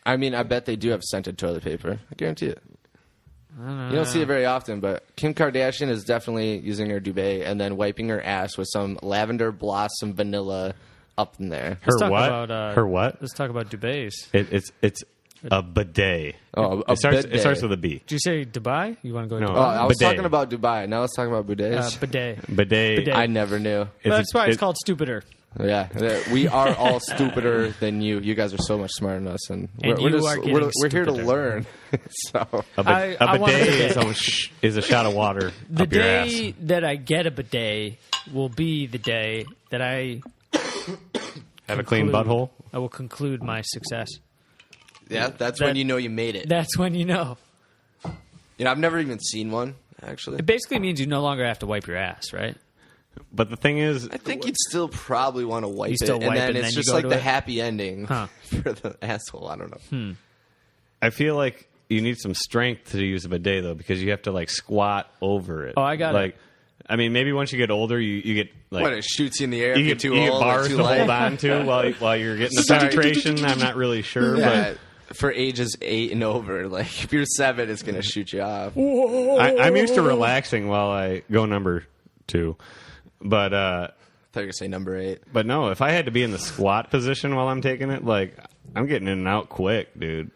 Speaker 2: I mean, I bet they do have scented toilet paper. I guarantee it.
Speaker 1: I don't know.
Speaker 2: You don't see it very often, but Kim Kardashian is definitely using her duvet and then wiping her ass with some lavender blossom vanilla up in there.
Speaker 3: Her
Speaker 1: talk
Speaker 3: what?
Speaker 1: about,
Speaker 3: Her what?
Speaker 1: Let's talk about duvets.
Speaker 3: It's a bidet.
Speaker 2: Oh, a
Speaker 3: It starts
Speaker 2: bidet.
Speaker 3: with a B.
Speaker 1: Did you say Dubai? You want to go
Speaker 3: No.
Speaker 1: to
Speaker 2: Oh,
Speaker 1: Dubai?
Speaker 2: I was
Speaker 3: Bidet.
Speaker 2: talking about Dubai. Now let's talk about bidets.
Speaker 1: Bidet.
Speaker 3: Bidet.
Speaker 2: I never knew.
Speaker 1: That's why it's called StupidR.
Speaker 2: Yeah, we are all stupider than you. You guys are so much smarter than us, and
Speaker 1: And
Speaker 2: we're
Speaker 1: you are getting
Speaker 2: we're here to
Speaker 1: stupider.
Speaker 2: learn. So
Speaker 3: A
Speaker 1: I want a
Speaker 3: bidet
Speaker 1: bidet.
Speaker 3: is a shot of water
Speaker 1: The
Speaker 3: up your ass.
Speaker 1: day that I get a bidet will be the day that I
Speaker 3: Have a clean
Speaker 1: conclude-
Speaker 3: butthole.
Speaker 1: I will conclude my success.
Speaker 2: yeah, that's
Speaker 1: That-
Speaker 2: when you know you made it.
Speaker 1: That's when you know.
Speaker 2: I've never even seen one actually.
Speaker 1: It basically means you no longer have to wipe your ass, right?
Speaker 3: But the thing is,
Speaker 2: I think you'd still probably want to wipe
Speaker 1: You still
Speaker 2: it, and
Speaker 1: wipe
Speaker 2: then
Speaker 1: it,
Speaker 2: it's
Speaker 1: then you
Speaker 2: just
Speaker 1: go
Speaker 2: like
Speaker 1: to
Speaker 2: the
Speaker 1: it?
Speaker 2: happy ending
Speaker 1: Huh.
Speaker 2: for the asshole. I don't know.
Speaker 3: I feel like you need some strength to use a bidet though, because you have to like squat over it.
Speaker 1: Oh, I got it.
Speaker 3: like, I mean, maybe once you get older, you get like
Speaker 2: What, it shoots you in the air if
Speaker 3: you
Speaker 2: you're
Speaker 3: get,
Speaker 2: too
Speaker 3: you get
Speaker 2: old or
Speaker 3: bars
Speaker 2: too
Speaker 3: to
Speaker 2: light?
Speaker 3: hold on to while you're getting the
Speaker 2: Sorry.
Speaker 3: penetration. I'm not really sure,
Speaker 2: Yeah, for ages 8 and over. Like if you're 7, it's gonna shoot you off.
Speaker 3: but I'm used to relaxing while I go number 2. But
Speaker 2: I thought you were going to say number 8.
Speaker 3: but no, if I had to be in the squat position while I'm taking it, like I'm getting in and out quick, dude.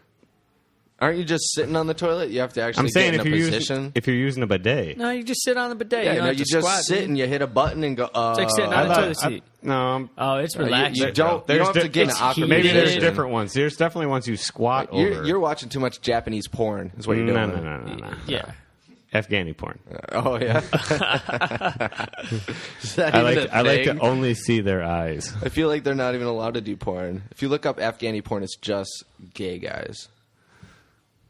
Speaker 2: Aren't you just sitting on the toilet? You have to actually
Speaker 3: I'm saying
Speaker 2: get in a position.
Speaker 3: if you're using a bidet.
Speaker 1: No, you just sit on the bidet.
Speaker 2: Yeah,
Speaker 1: you don't
Speaker 2: no,
Speaker 1: have
Speaker 2: you
Speaker 1: to
Speaker 2: just
Speaker 1: squat,
Speaker 2: sit
Speaker 1: dude.
Speaker 2: and you hit a button and go.
Speaker 1: It's like sitting on the toilet seat.
Speaker 3: No,
Speaker 1: Oh, it's relaxing.
Speaker 2: You don't
Speaker 3: There's
Speaker 2: have to get in
Speaker 1: it's
Speaker 2: an awkward
Speaker 3: maybe there's
Speaker 2: position.
Speaker 3: different ones. There's definitely ones you squat over.
Speaker 2: You're watching too much Japanese porn. Is what you're doing.
Speaker 3: No.
Speaker 1: Yeah.
Speaker 3: Afghani porn.
Speaker 2: Oh yeah. Is that
Speaker 3: I
Speaker 2: even a
Speaker 3: like to
Speaker 2: thing?
Speaker 3: only see their eyes.
Speaker 2: I feel like they're not even allowed to do porn. If you look up Afghani porn, it's just gay guys.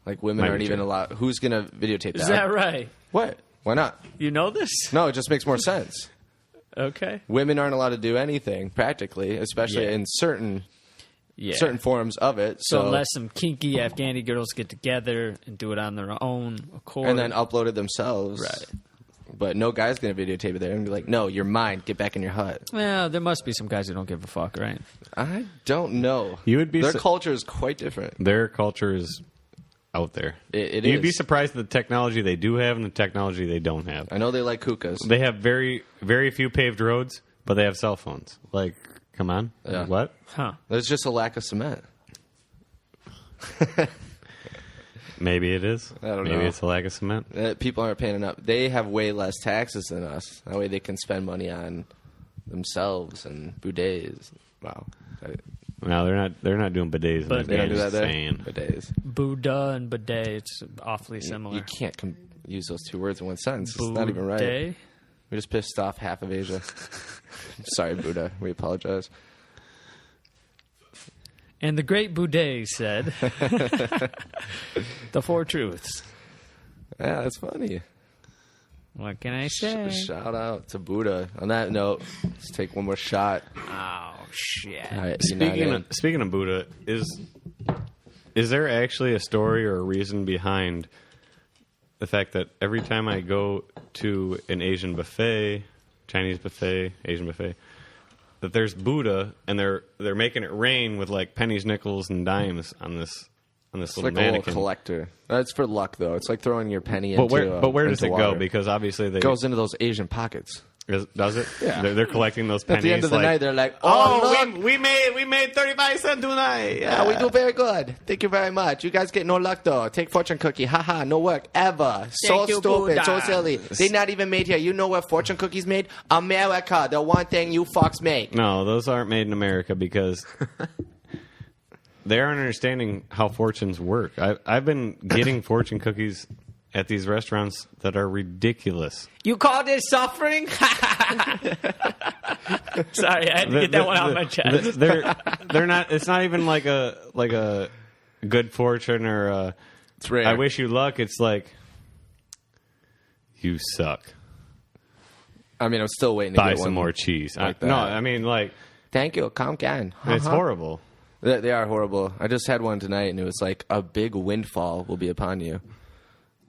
Speaker 2: Like women
Speaker 3: Might be
Speaker 2: aren't even
Speaker 3: true.
Speaker 2: allowed. Who's gonna videotape that?
Speaker 1: Is that right?
Speaker 2: What? Why not?
Speaker 1: You know this?
Speaker 2: No, it just makes more sense.
Speaker 1: Okay.
Speaker 2: Women aren't allowed to do anything practically, especially
Speaker 1: Yeah.
Speaker 2: in certain
Speaker 1: Yeah.
Speaker 2: forms of it.
Speaker 1: So
Speaker 2: So,
Speaker 1: unless some kinky Afghani girls get together and do it on their own accord.
Speaker 2: and then upload it themselves.
Speaker 1: Right.
Speaker 2: But no guy's gonna videotape it there and be like, "No, you're mine. Get back in your hut."
Speaker 1: Well, there must be some guys who don't give a fuck, right?
Speaker 2: I don't know.
Speaker 3: You would be
Speaker 2: Their
Speaker 3: su-
Speaker 2: culture is quite different.
Speaker 3: Their culture is out there.
Speaker 2: You'd
Speaker 3: be surprised at the technology they do have and the technology they don't have.
Speaker 2: I know they like hookahs.
Speaker 3: They have very, very few paved roads, but they have cell phones. Like, come on.
Speaker 2: Yeah.
Speaker 3: What?
Speaker 1: Huh.
Speaker 2: There's just a lack of cement.
Speaker 3: Maybe it is.
Speaker 2: I don't
Speaker 3: Maybe
Speaker 2: know.
Speaker 3: it's a lack of cement.
Speaker 2: People aren't paying enough. They have way less taxes than us. That way they can spend money on themselves and bidets. Wow.
Speaker 3: No, they're not doing bidets. in
Speaker 1: But
Speaker 3: their
Speaker 2: They don't do that there?
Speaker 3: insane.
Speaker 2: Bidets.
Speaker 1: Buddha and bidet, it's awfully similar.
Speaker 2: You can't use those two words in one sentence. It's not even right.
Speaker 1: Bidet?
Speaker 2: We just pissed off half of Asia. Sorry, Buddha. We apologize.
Speaker 1: And the great Boudet said, the 4 truths.
Speaker 2: Yeah, that's funny.
Speaker 1: What can I say?
Speaker 2: Shout out to Buddha. On that note, let's take one more shot.
Speaker 1: Oh, shit.
Speaker 2: All right,
Speaker 3: Speaking of Buddha, is there actually a story or a reason behind the fact that every time I go to an Asian buffet, Chinese buffet, Asian buffet, that there's Buddha and they're making it rain with like pennies, nickels, and dimes on this
Speaker 2: It's
Speaker 3: little
Speaker 2: like a little
Speaker 3: mannequin.
Speaker 2: collector. It's for luck, though. It's like throwing your penny
Speaker 3: But
Speaker 2: into
Speaker 3: where does
Speaker 2: into
Speaker 3: it go?
Speaker 2: water.
Speaker 3: Because obviously
Speaker 2: It goes into those Asian pockets.
Speaker 3: does it?
Speaker 2: Yeah.
Speaker 3: They're collecting those pennies.
Speaker 2: At the end of the
Speaker 3: like,
Speaker 2: night, they're like,
Speaker 3: oh,
Speaker 2: "Oh, look,
Speaker 3: we made 35 cents tonight.
Speaker 2: yeah, we do very good. Thank you very much. You guys get no luck, though. Take fortune cookie. Haha, no work ever. So
Speaker 1: Thank you,
Speaker 2: stupid, so
Speaker 1: Buddha.
Speaker 2: silly. They're not even made here. You know where fortune cookies made? America, the one thing you fucks make.
Speaker 3: No, those aren't made in America because they aren't understanding how fortunes work. I've been getting fortune cookies at these restaurants that are ridiculous.
Speaker 1: You call this suffering? Sorry, I had to get that one out of my chest.
Speaker 3: They're not. It's not even like a good fortune or a,
Speaker 2: It's rare.
Speaker 3: I wish you luck. It's like you suck.
Speaker 2: I mean, I'm still waiting to
Speaker 3: Buy
Speaker 2: get
Speaker 3: some
Speaker 2: one
Speaker 3: more cheese.
Speaker 2: like
Speaker 3: No,
Speaker 2: that.
Speaker 3: I mean like
Speaker 2: Thank you. Come again.
Speaker 3: it's horrible.
Speaker 2: They are horrible. I just had one tonight, and it was like a big windfall will be upon you.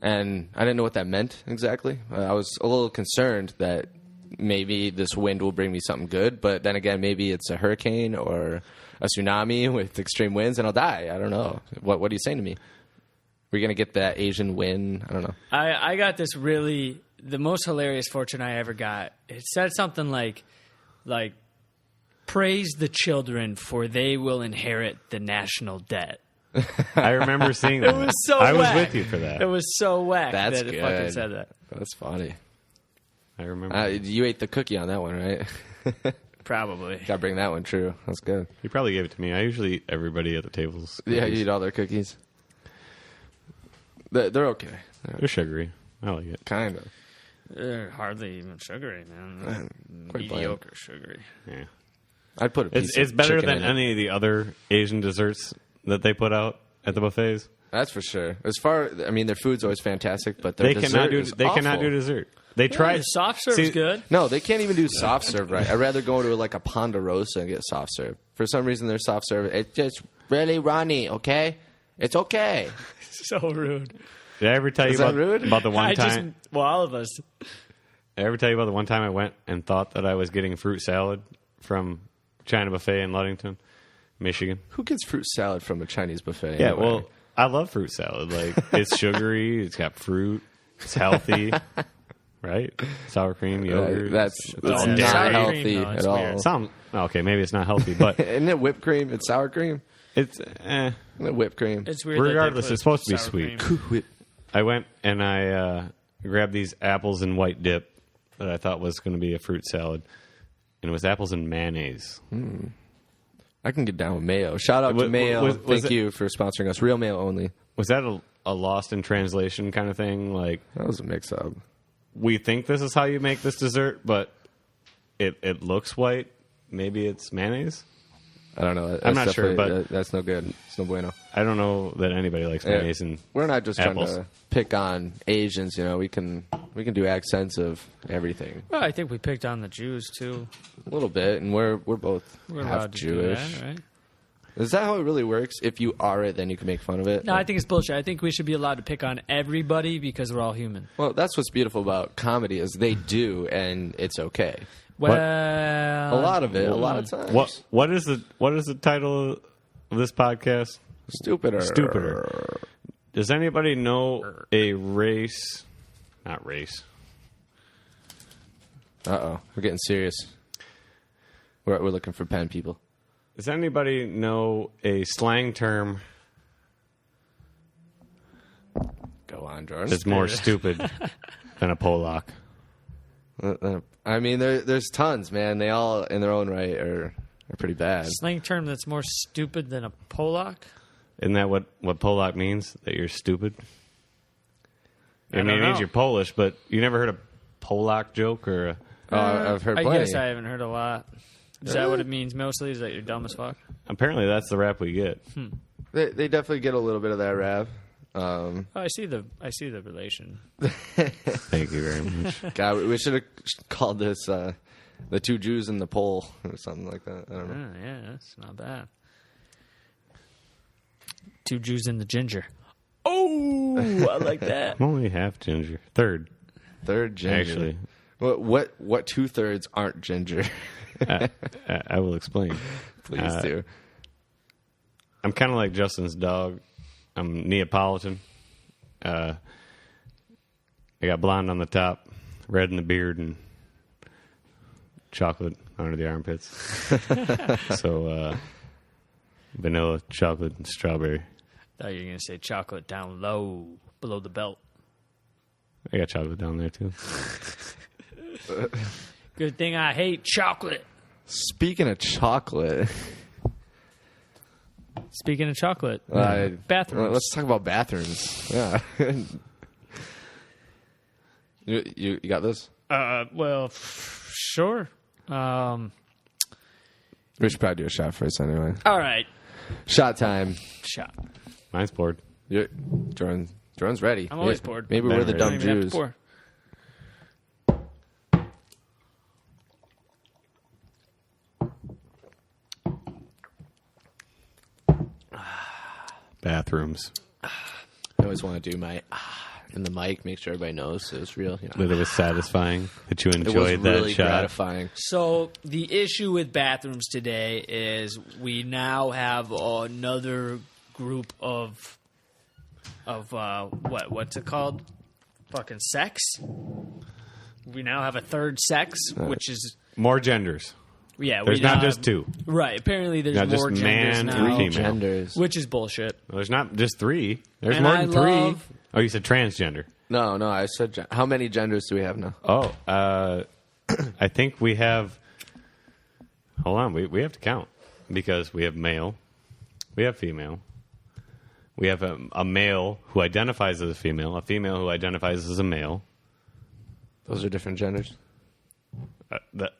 Speaker 2: And I didn't know what that meant exactly. I was a little concerned that maybe this wind will bring me something good, but then again, maybe it's a hurricane or a tsunami with extreme winds, and I'll die. I don't know. What are you saying to me? We're going to get that Asian wind? I don't know.
Speaker 1: I got this really, the most hilarious fortune I ever got. It said something like, praise the children for they will inherit the national debt.
Speaker 3: I remember seeing that.
Speaker 1: It was so
Speaker 3: I was
Speaker 1: whack.
Speaker 3: with you for that.
Speaker 1: It was so whack
Speaker 2: That's
Speaker 1: that it
Speaker 2: good.
Speaker 1: fucking said that.
Speaker 2: That's funny.
Speaker 3: I remember.
Speaker 2: You ate the cookie on that one, right?
Speaker 1: Probably.
Speaker 2: Got to bring that one true. That's good.
Speaker 3: You probably gave it to me. I usually eat everybody at the tables.
Speaker 2: Yeah, you eat all their cookies. They're okay.
Speaker 3: They're sugary. I like it.
Speaker 2: Kind of.
Speaker 1: They're hardly even sugary, man.
Speaker 2: Quite
Speaker 1: Mediocre sugary.
Speaker 3: Yeah.
Speaker 2: I'd put a piece
Speaker 3: It's
Speaker 2: of
Speaker 3: better
Speaker 2: chicken
Speaker 3: than
Speaker 2: in it.
Speaker 3: any of the other Asian desserts that they put out at the buffets.
Speaker 2: That's for sure. I mean, their food's always fantastic, but their
Speaker 3: They
Speaker 2: dessert
Speaker 3: cannot do.
Speaker 2: is
Speaker 3: They cannot
Speaker 2: awful.
Speaker 3: do dessert. They
Speaker 1: The
Speaker 3: tried.
Speaker 1: soft serve
Speaker 3: See,
Speaker 1: is good.
Speaker 2: No, they can't even do soft serve right. I'd rather go to like a Ponderosa and get soft serve. For some reason, their soft serve, it's just really runny, okay? It's okay.
Speaker 1: So rude.
Speaker 3: Did I ever tell you
Speaker 2: Is that
Speaker 3: about,
Speaker 2: rude?
Speaker 3: about the one time?
Speaker 1: All of us.
Speaker 3: Did I ever tell you about the one time I went and thought that I was getting fruit salad from China Buffet in Ludington, Michigan?
Speaker 2: Who gets fruit salad from a Chinese buffet?
Speaker 3: Yeah,
Speaker 2: anyway?
Speaker 3: well, I love fruit salad. Like it's sugary, it's got fruit, it's healthy. right? Sour cream, yogurt.
Speaker 2: That's
Speaker 1: Oh,
Speaker 2: not
Speaker 1: sour
Speaker 2: healthy
Speaker 1: cream, no,
Speaker 2: at
Speaker 1: it's
Speaker 2: all.
Speaker 1: weird.
Speaker 3: Okay, maybe it's not healthy, but
Speaker 2: Isn't it whipped cream? It's sour cream.
Speaker 3: it's
Speaker 2: Isn't it whipped cream?
Speaker 1: It's weird. that they
Speaker 3: regardless.
Speaker 1: put
Speaker 3: It's supposed to be
Speaker 1: sour
Speaker 3: sweet.
Speaker 1: cream.
Speaker 3: I went and I grabbed these apples and white dip that I thought was going to be a fruit salad, and it was apples and mayonnaise.
Speaker 2: I can get down with mayo. Shout out to Mayo.
Speaker 3: was
Speaker 2: Thank
Speaker 3: it-
Speaker 2: you for sponsoring us. Real mayo only.
Speaker 3: Was that a lost in translation kind of thing? Like,
Speaker 2: That was a mix-up.
Speaker 3: we think this is how you make this dessert, but it looks white. Maybe it's mayonnaise.
Speaker 2: I don't know.
Speaker 3: I'm not sure,
Speaker 2: definitely-
Speaker 3: but-
Speaker 2: that's no good. It's no bueno.
Speaker 3: I don't know that anybody likes mayonnaise. And
Speaker 2: We're not just
Speaker 3: apples.
Speaker 2: trying to pick on Asians. You know, we can do accents of everything
Speaker 1: Well, I think we picked on the Jews too.
Speaker 2: a little bit, and we're both
Speaker 1: We're
Speaker 2: half
Speaker 1: allowed to
Speaker 2: Jewish.
Speaker 1: do that, right?
Speaker 2: Is that how it really works? If you are it, then you can make fun of it.
Speaker 1: No, I think it's bullshit. I think we should be allowed to pick on everybody because we're all human.
Speaker 2: Well, that's what's beautiful about comedy is they do, and it's okay.
Speaker 1: Well,
Speaker 2: A lot of it, a lot of times.
Speaker 3: what is the title of this podcast?
Speaker 2: StupidR.
Speaker 3: StupidR. Does anybody know a race? Not race.
Speaker 2: Uh-oh. We're getting serious. We're looking for pen people.
Speaker 3: Does anybody know a slang term
Speaker 2: Go on, Jordan.
Speaker 3: that's more stupid than a Polak?
Speaker 2: I mean, there's tons, man. They all, in their own right, are pretty bad.
Speaker 1: slang term that's more stupid than a Polak.
Speaker 3: Isn't that what Polak means? That you're stupid? I mean,
Speaker 1: don't
Speaker 3: it means
Speaker 1: know.
Speaker 3: you're Polish, but you never heard a Polak joke or a...
Speaker 2: I've heard
Speaker 1: I
Speaker 2: plenty.
Speaker 1: guess I haven't heard a lot. Is that what it means mostly? Is that you're dumb as fuck?
Speaker 3: Apparently, that's the rap we get.
Speaker 2: They definitely get a little bit of that rap.
Speaker 1: Oh, I see the relation.
Speaker 3: Thank you very much.
Speaker 2: God, we should have called this the two Jews in the pole or something like that. I don't know.
Speaker 1: Yeah, that's not bad. Two Jews in the ginger. Oh, I like that.
Speaker 3: I'm only half ginger. Third,
Speaker 2: Third ginger.
Speaker 3: actually.
Speaker 2: What 2/3 aren't ginger?
Speaker 3: I will explain.
Speaker 2: Please do.
Speaker 3: I'm kind of like Justin's dog. I'm Neapolitan. I got blonde on the top, red in the beard, and chocolate under the armpits. So, vanilla, chocolate, and strawberry.
Speaker 1: Thought you were gonna say chocolate down low, below the belt.
Speaker 3: I got chocolate down there, too.
Speaker 1: Good thing I hate chocolate.
Speaker 2: Speaking of chocolate,
Speaker 1: Speaking of chocolate, bathrooms.
Speaker 2: Let's talk about bathrooms. Yeah. you got this?
Speaker 1: Well, sure.
Speaker 2: We should probably do a shot first anyway.
Speaker 1: All right.
Speaker 2: Shot time.
Speaker 1: Shot.
Speaker 3: Mine's bored.
Speaker 2: Jordan's ready.
Speaker 1: I'm always bored.
Speaker 2: Maybe
Speaker 3: Ben
Speaker 2: we're the
Speaker 3: ready.
Speaker 2: dumb
Speaker 1: Don't even have to
Speaker 2: Jews.
Speaker 1: pour.
Speaker 3: Bathrooms.
Speaker 2: I always want to do my in the mic, make sure everybody knows it was real. You know.
Speaker 3: That it was satisfying. That you
Speaker 2: It was
Speaker 3: enjoyed that
Speaker 2: really
Speaker 3: shot.
Speaker 2: gratifying.
Speaker 1: So the issue with bathrooms today is we now have another group of what's it called? Fucking sex. We now have a third sex, which is
Speaker 3: More genders.
Speaker 1: yeah.
Speaker 3: There's
Speaker 1: we
Speaker 3: not
Speaker 1: now
Speaker 3: just
Speaker 1: have-
Speaker 3: two.
Speaker 1: Right. Apparently, there's
Speaker 3: Not just
Speaker 1: more genders
Speaker 3: man
Speaker 1: now,
Speaker 3: and female.
Speaker 2: Genders.
Speaker 1: which is bullshit.
Speaker 3: Well, there's not just three. There's
Speaker 1: And
Speaker 3: more
Speaker 1: I
Speaker 3: than three.
Speaker 1: love-
Speaker 3: Oh, you said transgender.
Speaker 2: No, I said how many genders do we have now?
Speaker 3: Oh, I think we have. Hold on, we have to count because we have male, we have female, we have a male who identifies as a female who identifies as a male.
Speaker 2: Those are different genders.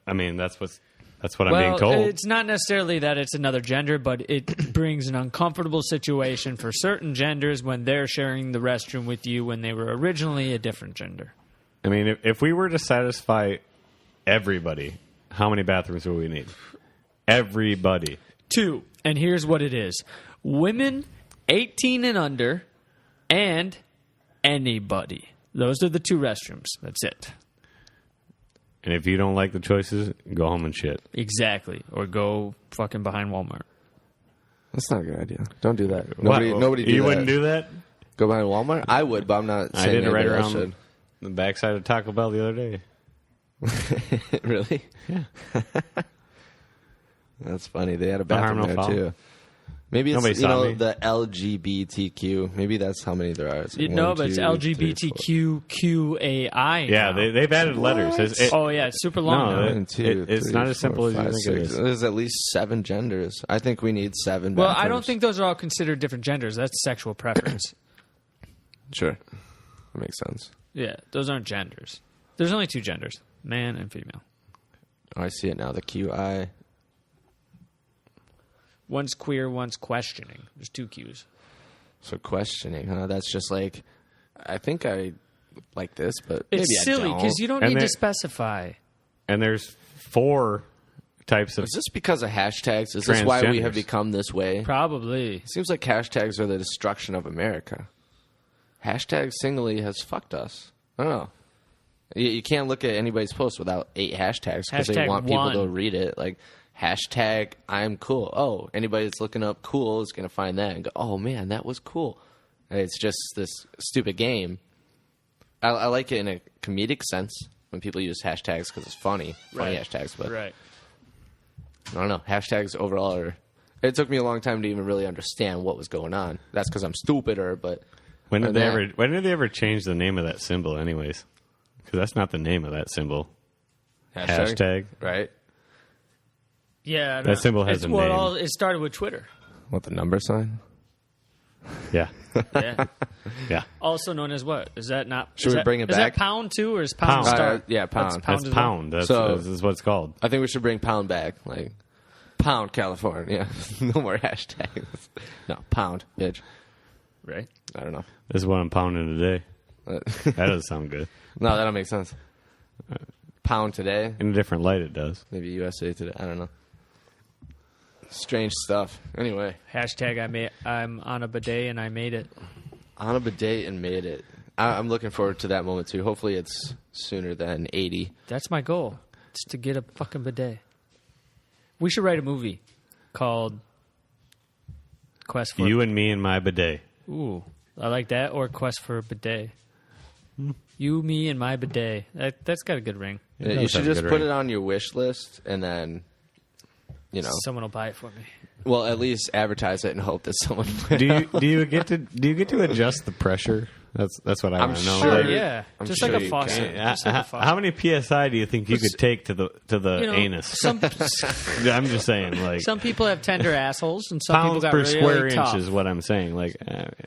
Speaker 3: I mean, that's what I'm being told.
Speaker 1: It's not necessarily that it's another gender, but it brings an uncomfortable situation for certain genders when they're sharing the restroom with you when they were originally a different gender.
Speaker 3: I mean, if we were to satisfy everybody, how many bathrooms would we need? Everybody.
Speaker 1: 2. And here's what it is. Women 18 and under and anybody. Those are the 2 restrooms. That's it.
Speaker 3: And if you don't like the choices, go home and shit.
Speaker 1: Exactly. Or go fucking behind Walmart.
Speaker 2: That's not a good idea. Don't do that.
Speaker 3: What?
Speaker 2: Nobody do
Speaker 3: You
Speaker 2: that.
Speaker 3: wouldn't do that?
Speaker 2: Go behind Walmart? I would, but I'm not
Speaker 3: I
Speaker 2: saying
Speaker 3: did it right
Speaker 2: anybody else
Speaker 3: around
Speaker 2: should.
Speaker 3: the backside of Taco Bell the other day.
Speaker 2: Really?
Speaker 3: Yeah.
Speaker 2: That's funny. They had a
Speaker 3: No harm,
Speaker 2: bathroom
Speaker 3: no
Speaker 2: there
Speaker 3: foul.
Speaker 2: too. Maybe
Speaker 3: Nobody
Speaker 2: it's
Speaker 3: saw me.
Speaker 2: the LGBTQ. Maybe that's how many there are. It's like
Speaker 1: No,
Speaker 2: 1,
Speaker 1: but it's
Speaker 2: 2, 3, 4.
Speaker 1: LGBTQQAI.
Speaker 3: Yeah,
Speaker 1: now.
Speaker 3: they've added letters.
Speaker 1: Oh yeah, it's super long.
Speaker 3: No,
Speaker 1: now.
Speaker 2: 1, 2,
Speaker 3: it's
Speaker 2: 3,
Speaker 3: not as
Speaker 2: 4,
Speaker 3: simple as you
Speaker 2: 5,
Speaker 3: think it
Speaker 2: 6.
Speaker 3: is.
Speaker 2: There's at least 7 genders. I think we need 7.
Speaker 1: Well,
Speaker 2: bathrooms.
Speaker 1: I don't think those are all considered different genders. That's sexual preference.
Speaker 2: Sure, that makes sense.
Speaker 1: Yeah, those aren't genders. There's only 2 genders, man and female.
Speaker 2: Oh, I see it now. The QI.
Speaker 1: One's queer, one's questioning. There's 2 Qs.
Speaker 2: So questioning, huh? That's just like, I think I like this, but maybe
Speaker 1: It's
Speaker 2: I
Speaker 1: silly
Speaker 2: don't.
Speaker 1: because you don't
Speaker 3: And
Speaker 1: need to
Speaker 3: there-
Speaker 1: specify.
Speaker 3: And there's 4 types of.
Speaker 2: Is this because of hashtags? Is this why we have
Speaker 3: Transgenders.
Speaker 2: become this way?
Speaker 1: Probably.
Speaker 2: It seems like hashtags are the destruction of America. Hashtag singly has fucked us. I don't know. You can't look at anybody's post without 8 hashtags because they
Speaker 1: Hashtag
Speaker 2: want people to
Speaker 1: one.
Speaker 2: read it. Like, hashtag I'm cool. Oh, anybody that's looking up cool is going to find that and go, oh, man, that was cool. It's just this stupid game. I like it in a comedic sense when people use hashtags because it's funny
Speaker 1: Right.
Speaker 2: hashtags. But
Speaker 1: Right.
Speaker 2: I don't know. Hashtags overall are... It took me a long time to even really understand what was going on. That's because I'm stupider, but...
Speaker 3: When did
Speaker 2: or
Speaker 3: they
Speaker 2: that.
Speaker 3: ever? When did they ever change the name of that symbol? Anyways, because that's not the name of that symbol. Hashtag.
Speaker 2: Right?
Speaker 1: Yeah. I don't
Speaker 3: That
Speaker 1: know.
Speaker 3: symbol has
Speaker 1: It's
Speaker 3: a
Speaker 1: what
Speaker 3: name.
Speaker 1: It started with Twitter.
Speaker 2: What, the number sign?
Speaker 3: Yeah,
Speaker 1: Yeah.
Speaker 3: yeah.
Speaker 1: Also known as what? Is that not?
Speaker 2: Should
Speaker 1: is
Speaker 2: we
Speaker 1: that-
Speaker 2: bring it
Speaker 1: Is
Speaker 2: back?
Speaker 1: that pound too, or is pound,
Speaker 3: Pound.
Speaker 1: start?
Speaker 2: Yeah, pound.
Speaker 1: What's
Speaker 3: That's
Speaker 1: as well?
Speaker 3: pound. That's,
Speaker 2: So-
Speaker 3: that's what it's called.
Speaker 2: I think we should bring pound back. Like, pound California. No more hashtags. No, pound, bitch.
Speaker 1: Right.
Speaker 2: I don't know.
Speaker 3: This is what I'm pounding today.
Speaker 2: no,
Speaker 3: That doesn't sound good.
Speaker 2: that don't make sense. Pound today.
Speaker 3: In a different light, it does.
Speaker 2: Maybe USA today. I don't know. Strange stuff. Anyway,
Speaker 1: Hashtag I'm on a bidet and I made it.
Speaker 2: on a bidet and made it. I'm looking forward to that moment too. Hopefully it's sooner than 80.
Speaker 1: That's my goal. It's to get a fucking bidet. We should write a movie called Quest for
Speaker 3: You and me and my bidet.
Speaker 1: Ooh, I like that. Or Quest for a Bidet. You, me, and my bidet. That's got a good ring.
Speaker 2: Yeah,
Speaker 3: does
Speaker 2: you should
Speaker 3: have a
Speaker 2: just
Speaker 3: good
Speaker 2: put
Speaker 3: ring.
Speaker 2: it on your wish list and then,
Speaker 1: Someone will buy it for me.
Speaker 2: well, at least advertise it and hope that someone.
Speaker 3: Do you get to adjust the pressure? That's what I
Speaker 2: I'm
Speaker 3: want to know.
Speaker 2: sure.
Speaker 1: Oh,
Speaker 3: Like,
Speaker 1: yeah.
Speaker 2: I'm
Speaker 1: Just
Speaker 2: sure
Speaker 1: like a
Speaker 2: you
Speaker 1: faucet.
Speaker 2: can.
Speaker 1: Just like a faucet.
Speaker 3: how many psi do you think you could take to the
Speaker 1: You know,
Speaker 3: anus?
Speaker 1: Some
Speaker 3: I'm just saying, like
Speaker 1: some people have tender assholes, and some people
Speaker 3: pounds
Speaker 1: got
Speaker 3: per
Speaker 1: really
Speaker 3: square
Speaker 1: tough.
Speaker 3: inch is what I'm saying. Like,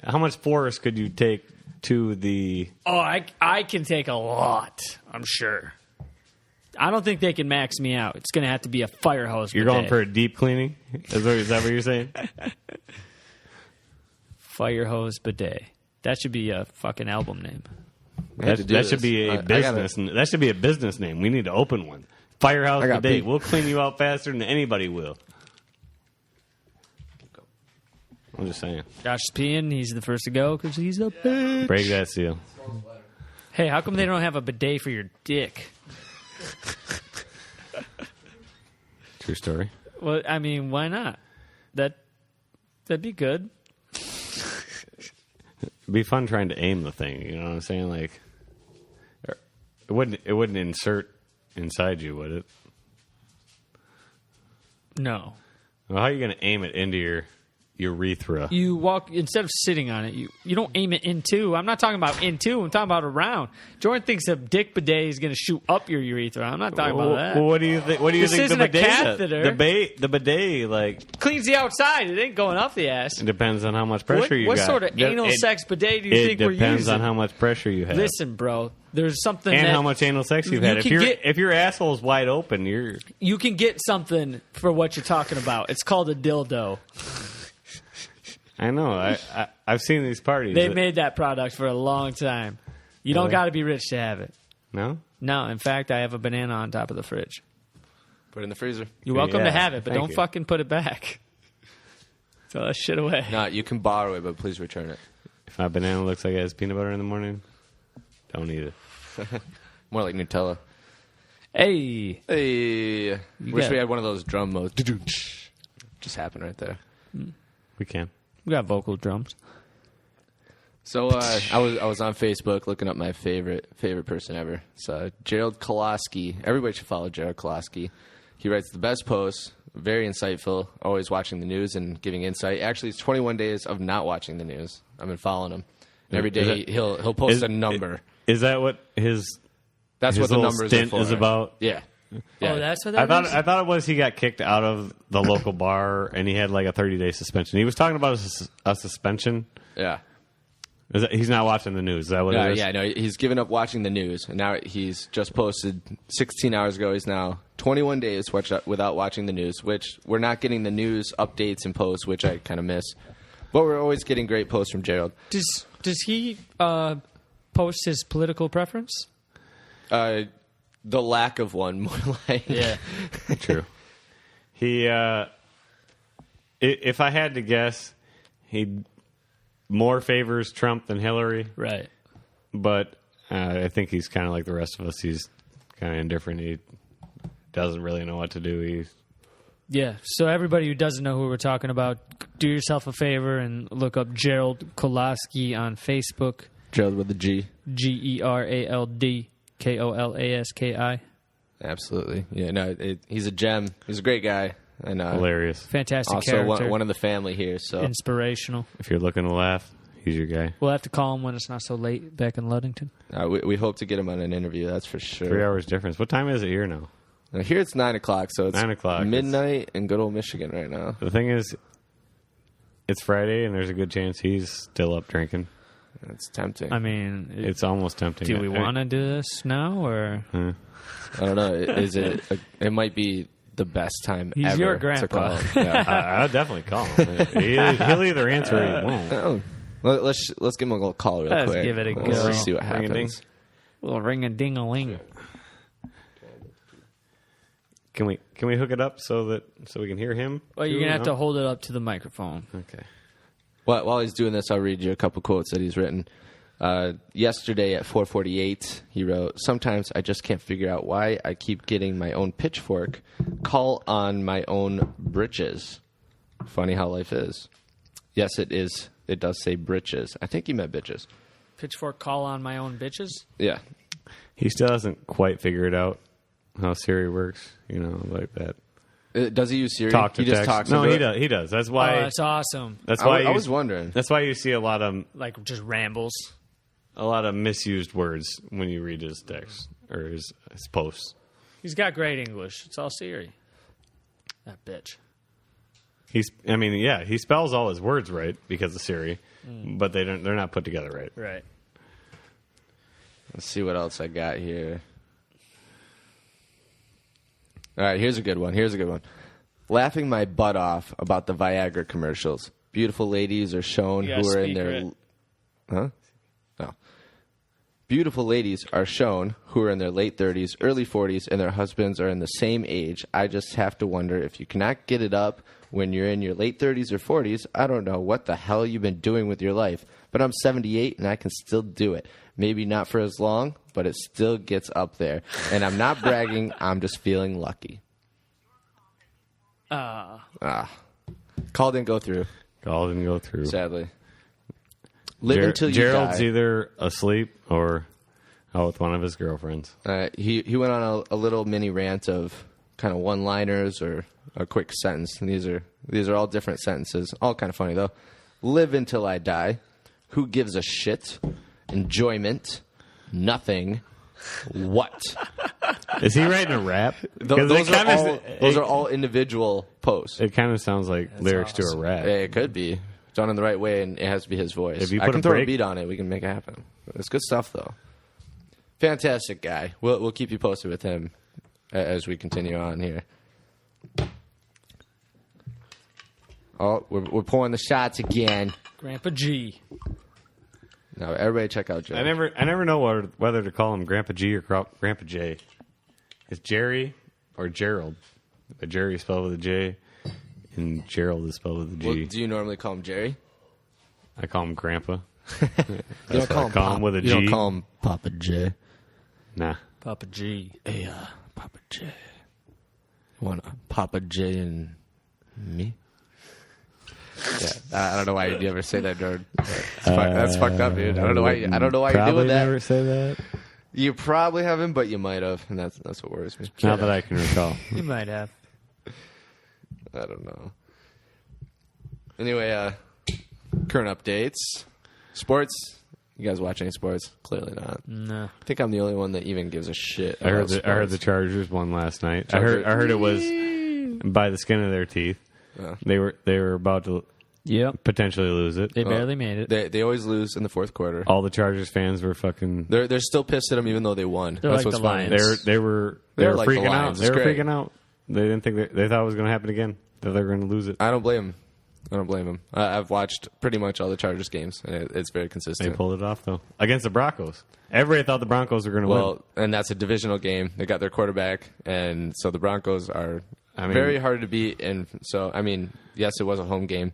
Speaker 3: how much force could you take to the?
Speaker 1: Oh, I can take a lot. I'm sure. I don't think they can max me out. It's going to have to be a fire hose.
Speaker 3: You're
Speaker 1: bidet.
Speaker 3: going for a deep cleaning? Is that what you're saying?
Speaker 1: Fire hose bidet. That should be a fucking album name.
Speaker 2: We had to do
Speaker 3: That should
Speaker 2: this.
Speaker 3: be a
Speaker 2: I gotta-
Speaker 3: business. That should be a business name. We need to open one. Firehouse
Speaker 2: I got
Speaker 3: Bidet.
Speaker 2: beat.
Speaker 3: We'll clean you out faster than anybody will. I'm just saying.
Speaker 1: Josh is peeing. He's the first to go because he's a bitch.
Speaker 3: Break that seal.
Speaker 1: Hey, how come they don't have a bidet for your dick?
Speaker 3: True story.
Speaker 1: Well, I mean, why not? That'd be good.
Speaker 3: It'd be fun trying to aim the thing. You know what I'm saying? Like, it wouldn't insert inside you, would it?
Speaker 1: No.
Speaker 3: Well, how are you going to aim it into your urethra?
Speaker 1: You walk instead of sitting on it. You don't aim it into. I'm not talking about into. I'm talking about around. Jordan thinks a dick bidet is going to shoot up your urethra. I'm not talking about that.
Speaker 3: Well, what do you think? What do you
Speaker 1: This
Speaker 3: think
Speaker 1: isn't
Speaker 3: the
Speaker 1: a
Speaker 3: bidet?
Speaker 1: catheter.
Speaker 3: The bidet, like,
Speaker 1: Cleans the outside. It ain't going up the ass.
Speaker 3: it depends on how much pressure you
Speaker 1: What
Speaker 3: got.
Speaker 1: sort of anal
Speaker 3: It-
Speaker 1: sex bidet do you
Speaker 3: It
Speaker 1: think we're
Speaker 3: depends
Speaker 1: using?
Speaker 3: on how much pressure you have.
Speaker 1: Listen, bro. There's something
Speaker 3: and
Speaker 1: that
Speaker 3: how much anal sex you've
Speaker 1: you
Speaker 3: had.
Speaker 1: can
Speaker 3: If your asshole's wide open, you're
Speaker 1: you can get something for what you're talking about. It's called a dildo.
Speaker 3: I know. I've seen these parties.
Speaker 1: They made that product for a long time. You don't
Speaker 3: Really?
Speaker 1: got to be rich to have it.
Speaker 3: No.
Speaker 1: No, in fact, I have a banana on top of the fridge.
Speaker 2: Put it in the freezer.
Speaker 1: You're welcome
Speaker 3: Yeah,
Speaker 1: to have it, but
Speaker 3: thank
Speaker 1: don't
Speaker 3: you.
Speaker 1: fucking put it back. Throw that shit away.
Speaker 2: No, you can borrow it, but please return it.
Speaker 3: If my banana looks like it has peanut butter in the morning, don't eat it.
Speaker 2: More like Nutella.
Speaker 1: Hey,
Speaker 2: Hey, wish
Speaker 1: got-
Speaker 2: we had one of those drum modes. Just happened right there.
Speaker 3: We can.
Speaker 1: we got vocal drums.
Speaker 2: So I was on Facebook looking up my favorite person ever. So Gerald Koloski. Everybody should follow Gerald Koloski. He writes the best posts, very insightful, always watching the news and giving insight. Actually, it's 21 days of not watching the news. I've been following him. And every day he'll post a number.
Speaker 3: Is that what his?
Speaker 2: That's
Speaker 3: his
Speaker 2: what the
Speaker 3: little
Speaker 2: numbers
Speaker 3: stint
Speaker 2: are for.
Speaker 3: is about?
Speaker 2: Yeah.
Speaker 1: Oh, that's what that is?
Speaker 3: I thought it was he got kicked out of the local bar and he had like a 30-day suspension. He was talking about a suspension.
Speaker 2: Yeah.
Speaker 3: He's not watching the news. Is that what it is?
Speaker 2: Yeah, no, he's given up watching the news, and now he's just posted 16 hours ago. He's now 21 days without watching the news, which we're not getting the news updates and posts, which I kind of miss. But we're always getting great posts from Gerald.
Speaker 1: Does he post his political preference?
Speaker 2: The lack of one, more like.
Speaker 1: Yeah.
Speaker 3: True. He, if I had to guess, he more favors Trump than Hillary.
Speaker 1: Right.
Speaker 3: But I think he's kind of like the rest of us. He's kind of indifferent. He doesn't really know what to do.
Speaker 1: Yeah. So everybody who doesn't know who we're talking about, do yourself a favor and look up Gerald Koloski on Facebook.
Speaker 2: Gerald with a G.
Speaker 1: GeraldKolaski.
Speaker 2: Absolutely. Yeah, no, he's a gem. He's a great guy. And
Speaker 3: Hilarious.
Speaker 1: Fantastic
Speaker 2: also
Speaker 1: character.
Speaker 2: one of the family here. So
Speaker 1: Inspirational.
Speaker 3: If you're looking to laugh, he's your guy.
Speaker 1: We'll have to call him when it's not so late back in Ludington.
Speaker 2: we hope to get him on an interview, that's for sure.
Speaker 3: 3 hours difference. What time is it here now?
Speaker 2: Now, here it's 9 o'clock, so it's
Speaker 3: 9 o'clock.
Speaker 2: midnight in good old Michigan right now.
Speaker 3: The thing is, it's Friday, and there's a good chance he's still up drinking.
Speaker 2: It's tempting.
Speaker 1: I mean,
Speaker 3: It's almost tempting.
Speaker 1: do we want to do this now or?
Speaker 2: I don't know. Is it? It might be the best time
Speaker 1: He's
Speaker 2: ever
Speaker 1: your
Speaker 2: to
Speaker 1: grandpa.
Speaker 2: call him. Yeah.
Speaker 3: I'll definitely call him. He'll either answer or he won't.
Speaker 2: Oh, let's give him a little call real
Speaker 1: Let's
Speaker 2: quick.
Speaker 1: give it a
Speaker 2: Let's
Speaker 1: go.
Speaker 2: just see what
Speaker 3: Ring a ding.
Speaker 2: happens.
Speaker 1: Little ring a ding a ling.
Speaker 3: Can we hook it up so we can hear him?
Speaker 1: Well, you're
Speaker 3: too?
Speaker 1: gonna have to
Speaker 3: No?
Speaker 1: hold it up to the microphone.
Speaker 3: Okay.
Speaker 2: While he's doing this, I'll read you a couple quotes that he's written. Yesterday at 4:48, he wrote, "Sometimes I just can't figure out why I keep getting my own pitchfork. Call on my own britches. Funny how life is." Yes, it is. It does say britches. I think he meant bitches.
Speaker 1: Pitchfork call on my own bitches.
Speaker 2: Yeah.
Speaker 3: He still hasn't quite figured out how Siri works, like that.
Speaker 2: Does he use Siri?
Speaker 3: Talk to
Speaker 2: he just
Speaker 3: text.
Speaker 2: talks.
Speaker 3: No,
Speaker 2: into
Speaker 3: he
Speaker 2: it?
Speaker 3: does. He does. That's why.
Speaker 1: Oh, that's awesome.
Speaker 3: That's why
Speaker 2: I was wondering.
Speaker 3: That's why you see a lot of
Speaker 1: Just rambles.
Speaker 3: misused words when you read his text or his posts.
Speaker 1: He's got great English. It's all Siri. That bitch.
Speaker 3: He spells all his words right because of Siri, but they're not put together right.
Speaker 1: Right.
Speaker 2: Let's see what else I got here. All right, here's a good one. Laughing my butt off about the Viagra commercials. Beautiful ladies are shown
Speaker 1: You
Speaker 2: who
Speaker 1: gotta
Speaker 2: are in
Speaker 1: speak
Speaker 2: their...
Speaker 1: it.
Speaker 2: Huh? No. Beautiful ladies are shown who are in their late 30s, early 40s, and their husbands are in the same age. I just have to wonder if you cannot get it up when you're in your late 30s or 40s. I don't know what the hell you've been doing with your life, but I'm 78 and I can still do it. Maybe not for as long, but it still gets up there. And I'm not bragging. I'm just feeling lucky. Call didn't go through,
Speaker 3: Call didn't go through.
Speaker 2: sadly. Live until you
Speaker 3: Gerald's
Speaker 2: die.
Speaker 3: either asleep or out with one of his girlfriends.
Speaker 2: He went on a little mini rant of kind of one-liners or a quick sentence. And these are all different sentences. All kind of funny, though. Live until I die. Who gives a shit? Enjoyment. Nothing. What?
Speaker 3: Is he writing a rap? 'Cause
Speaker 2: Those are all individual posts.
Speaker 3: It kind of sounds like lyrics to a rap.
Speaker 2: It could be. Done in the right way, and it has to be his voice.
Speaker 3: If you
Speaker 2: I
Speaker 3: put
Speaker 2: can
Speaker 3: a
Speaker 2: throw a
Speaker 3: break-
Speaker 2: beat on it. We can make it happen. It's good stuff, though. Fantastic guy. We'll keep you posted with him as we continue on here. Oh, we're pouring the shots again.
Speaker 1: Grandpa G.
Speaker 2: Now, everybody check out Joe.
Speaker 3: I never know whether to call him Grandpa G or Grandpa J. Is Jerry or Gerald? But Jerry is spelled with a J, and Gerald is spelled with a G.
Speaker 2: Well, do you normally call him Jerry?
Speaker 3: I call him Grandpa.
Speaker 2: You don't
Speaker 3: call him with a
Speaker 2: You don't
Speaker 3: G.
Speaker 2: call him Papa J.
Speaker 3: Nah.
Speaker 1: Papa G.
Speaker 2: Hey, Papa J. You want a Papa J and me? I don't know why you'd ever say that, Jordan. That's fucked up, dude. I don't know why. I don't know why you're
Speaker 3: Probably
Speaker 2: doing that.
Speaker 3: never say that.
Speaker 2: You probably haven't, but you might have, and that's what worries me.
Speaker 3: Not that I can recall.
Speaker 1: You might have.
Speaker 2: I don't know. Anyway, current updates. Sports. You guys watch any sports? Clearly not.
Speaker 1: No.
Speaker 2: I think I'm the only one that even gives a shit.
Speaker 3: I heard the Chargers won last night. I heard it was by the skin of their teeth.
Speaker 2: Yeah.
Speaker 3: They were about to potentially lose it.
Speaker 1: They barely made it.
Speaker 2: They always lose in the fourth quarter.
Speaker 3: All the Chargers fans were fucking.
Speaker 2: They're still pissed at them even though they won.
Speaker 1: They're
Speaker 2: That's
Speaker 1: like
Speaker 2: what's
Speaker 1: the
Speaker 2: funny.
Speaker 1: Lions.
Speaker 3: They were
Speaker 2: like the
Speaker 3: freaking out.
Speaker 2: Lions.
Speaker 3: They
Speaker 2: It's
Speaker 3: were
Speaker 2: great.
Speaker 3: freaking out. They didn't think they thought it was going to happen again. That they were going to lose it.
Speaker 2: I don't blame them. I've watched pretty much all the Chargers games, and it's very
Speaker 3: They
Speaker 2: consistent.
Speaker 3: pulled it off though against the Broncos. Everybody thought the Broncos were going to win.
Speaker 2: Well, and that's a divisional game. They got their quarterback, and so the Broncos are very hard to beat. And so, yes, it was a home game.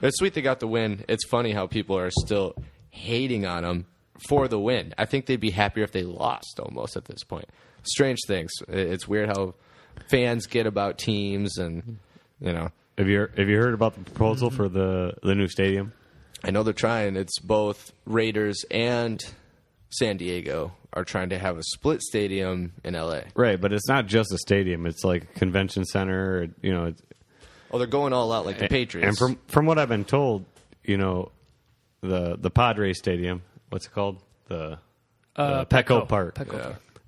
Speaker 2: It's sweet they got the win. It's funny how people are still hating on them for the win. I think they'd be happier if they lost almost at this point. Strange things. It's weird how fans get about teams, and
Speaker 3: Have you heard about the proposal for the new stadium?
Speaker 2: I know they're trying. It's both Raiders and San Diego are trying to have a split stadium in L.A.
Speaker 3: Right, but it's not just a stadium. It's like a convention center.
Speaker 2: Oh, they're going all out like the Patriots.
Speaker 3: And from what I've been told, the Padres Stadium, what's it called? The Petco Park.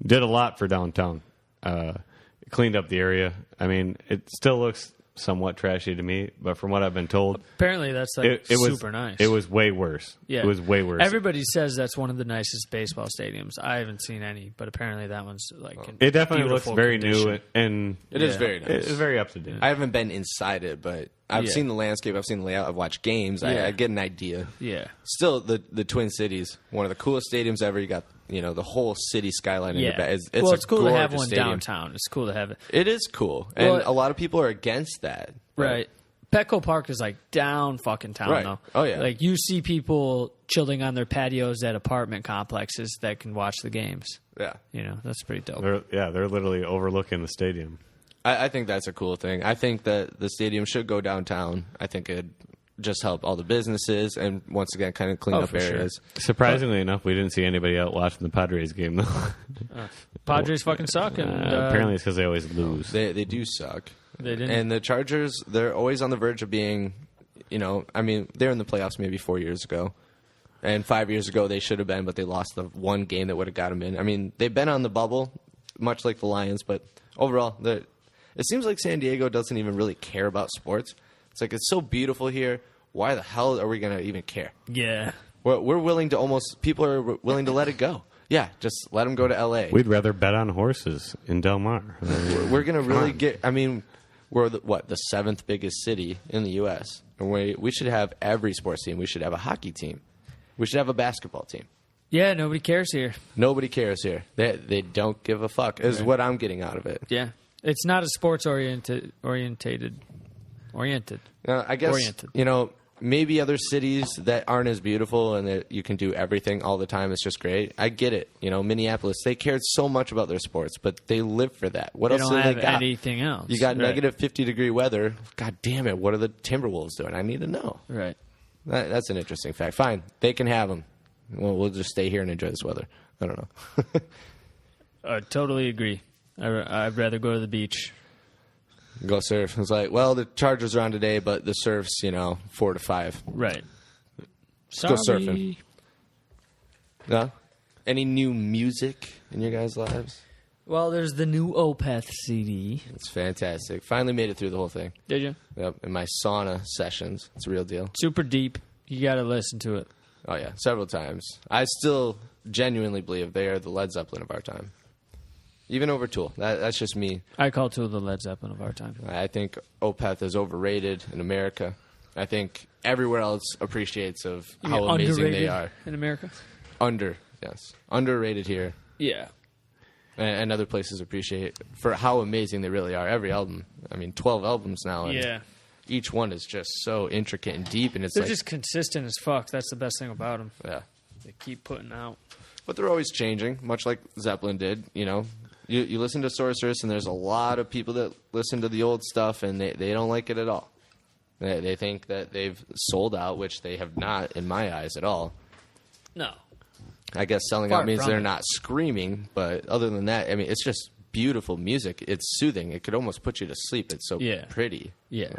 Speaker 3: Did a lot for downtown. Cleaned up the area. It still looks somewhat trashy to me, but from what I've been told,
Speaker 1: Apparently, that's
Speaker 3: it was
Speaker 1: super nice.
Speaker 3: It was way worse.
Speaker 1: Yeah.
Speaker 3: It was way worse.
Speaker 1: Everybody says that's one of the nicest baseball stadiums. I haven't seen any, but apparently that one's in
Speaker 3: It definitely looks
Speaker 1: beautiful
Speaker 3: very
Speaker 1: condition.
Speaker 3: new, and
Speaker 2: It is very nice.
Speaker 3: it's very up to date.
Speaker 2: I haven't been inside it, but I've seen the landscape. I've seen the layout. I've watched games.
Speaker 1: Yeah.
Speaker 2: I get an idea.
Speaker 1: Yeah.
Speaker 2: Still, the Twin Cities, one of the coolest stadiums ever. You got the whole city skyline in your back.
Speaker 1: It's cool to have one
Speaker 2: stadium.
Speaker 1: downtown. It's cool to have it.
Speaker 2: It is cool, and
Speaker 1: Well,
Speaker 2: a lot of people are against that.
Speaker 1: Right. Petco Park is like down fucking town,
Speaker 2: Right.
Speaker 1: though.
Speaker 2: Oh, yeah.
Speaker 1: Like you see people chilling on their patios at apartment complexes that can watch the games.
Speaker 2: Yeah.
Speaker 1: That's pretty dope.
Speaker 3: They're literally overlooking the stadium.
Speaker 2: I think that's a cool thing. I think that the stadium should go downtown. I think it'd just help all the businesses and once again kind of clean up
Speaker 1: for sure.
Speaker 2: areas.
Speaker 3: Surprisingly enough, we didn't see anybody out watching the Padres game though.
Speaker 1: Padres fucking suck. And,
Speaker 3: apparently, it's because they always lose.
Speaker 2: They do suck.
Speaker 1: They didn't.
Speaker 2: And the Chargers, they're always on the verge of being, they're in the playoffs maybe 4 years ago. And 5 years ago they should have been, but they lost the one game that would have got them in. They've been on the bubble, much like the Lions, but overall, it seems like San Diego doesn't even really care about sports. It's like, it's so beautiful here. Why the hell are we going to even care?
Speaker 1: yeah.
Speaker 2: We're willing to people are willing to let it go. Yeah, just let them go to L.A.
Speaker 3: We'd rather bet on horses in Del Mar.
Speaker 2: We're going to really we're the seventh biggest city in the U.S. And we should have every sports team. We should have a hockey team. We should have a basketball team.
Speaker 1: Yeah, nobody cares here.
Speaker 2: Nobody cares here. They don't give a fuck, is what I'm getting out of it.
Speaker 1: Yeah. It's not a sports oriented.
Speaker 2: I guess, maybe other cities that aren't as beautiful and that you can do everything all the time, it's just great. I get it. Minneapolis, they cared so much about their sports, but they live for that. What
Speaker 1: They
Speaker 2: else
Speaker 1: don't
Speaker 2: do
Speaker 1: have
Speaker 2: they got?
Speaker 1: anything else.
Speaker 2: You got
Speaker 1: Right.
Speaker 2: negative 50-degree weather. God damn it. What are the Timberwolves doing? I need to know.
Speaker 1: Right.
Speaker 2: That's an interesting fact. Fine. They can have them. Well, we'll just stay here and enjoy this weather. I don't know.
Speaker 1: I totally agree. I'd rather go to the beach.
Speaker 2: Go surf. It's like, well, the Chargers are on today, but the surf's, 4 to 5.
Speaker 1: Right.
Speaker 2: Go surfing. No? Any new music in your guys' lives?
Speaker 1: Well, there's the new Opeth CD.
Speaker 2: It's fantastic. Finally made it through the whole thing.
Speaker 1: Did you?
Speaker 2: Yep. In my sauna sessions. It's a real deal.
Speaker 1: Super deep. You got to listen to it.
Speaker 2: Oh, yeah. Several times. I still genuinely believe they are the Led Zeppelin of our time. Even over Tool. That's just me.
Speaker 1: I call Tool the Led Zeppelin of our time.
Speaker 2: I think Opeth is overrated in America. I think everywhere else appreciates of how amazing they are.
Speaker 1: In America?
Speaker 2: Yes. Underrated here.
Speaker 1: Yeah.
Speaker 2: And other places appreciate for how amazing they really are. Every album. 12 albums now. And
Speaker 1: Yeah.
Speaker 2: each one is just so intricate and deep. And it's
Speaker 1: They're
Speaker 2: like,
Speaker 1: just consistent as fuck. That's the best thing about them.
Speaker 2: yeah.
Speaker 1: They keep putting out.
Speaker 2: But they're always changing, much like Zeppelin did, You listen to Sorceress, and there's a lot of people that listen to the old stuff, and they don't like it at all. They think that they've sold out, which they have not, in my eyes, at all.
Speaker 1: No.
Speaker 2: I guess selling
Speaker 1: Far
Speaker 2: out means
Speaker 1: from
Speaker 2: they're
Speaker 1: it.
Speaker 2: not screaming, but other than that, I mean, it's just beautiful music. It's soothing. It could almost put you to sleep. It's so pretty.
Speaker 1: Yeah.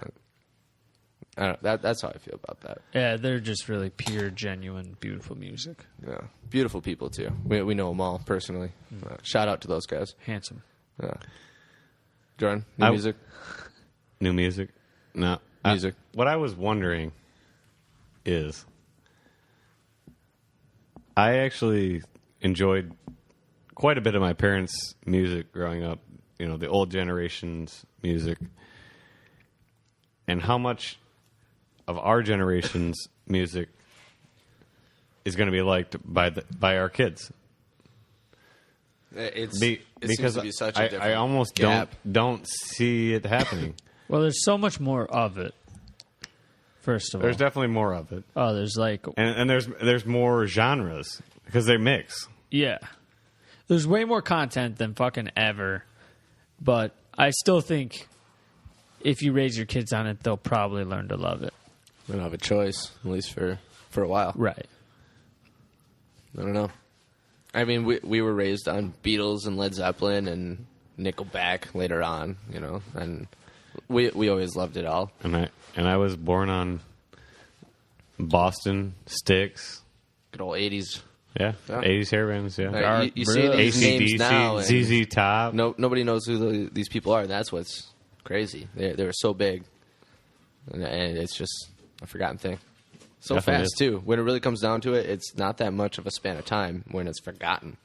Speaker 2: I don't know, that's how I feel about that.
Speaker 1: Yeah, they're just really pure, genuine, beautiful music.
Speaker 2: Yeah, beautiful people too. We know them all personally. Shout out to those guys.
Speaker 1: Handsome.
Speaker 2: Jordan, new music.
Speaker 3: New music? No.
Speaker 2: Music.
Speaker 3: What I was wondering is, I actually enjoyed quite a bit of my parents' music growing up. You know, the old generation's music, and how much of our generation's music is going to be liked by our kids.
Speaker 2: It
Speaker 3: Because
Speaker 2: seems to be such a different
Speaker 3: I almost
Speaker 2: gap.
Speaker 3: don't see it happening.
Speaker 1: Well, there's so much more of it. First of all,
Speaker 3: There's definitely more of it,
Speaker 1: there's like
Speaker 3: and there's more genres because they mix.
Speaker 1: yeah, there's way more content than fucking ever. But I still think if you raise your kids on it, they'll probably learn to love it.
Speaker 2: We don't have a choice, at least for a while.
Speaker 1: Right.
Speaker 2: I don't know. I mean, we were raised on Beatles and Led Zeppelin and Nickelback later on, you know, and we always loved it all.
Speaker 3: And I was born on Boston Styx.
Speaker 2: Good old 80s.
Speaker 3: Yeah,
Speaker 2: Yeah.
Speaker 3: 80s hair bands. Yeah,
Speaker 2: You see these names now, and
Speaker 3: ZZ Top.
Speaker 2: nobody knows who these people are, and that's what's crazy. They were so big, and it's just a forgotten thing. So
Speaker 3: Definitely
Speaker 2: fast, too. When it really comes down to it, it's not that much of a span of time when it's forgotten.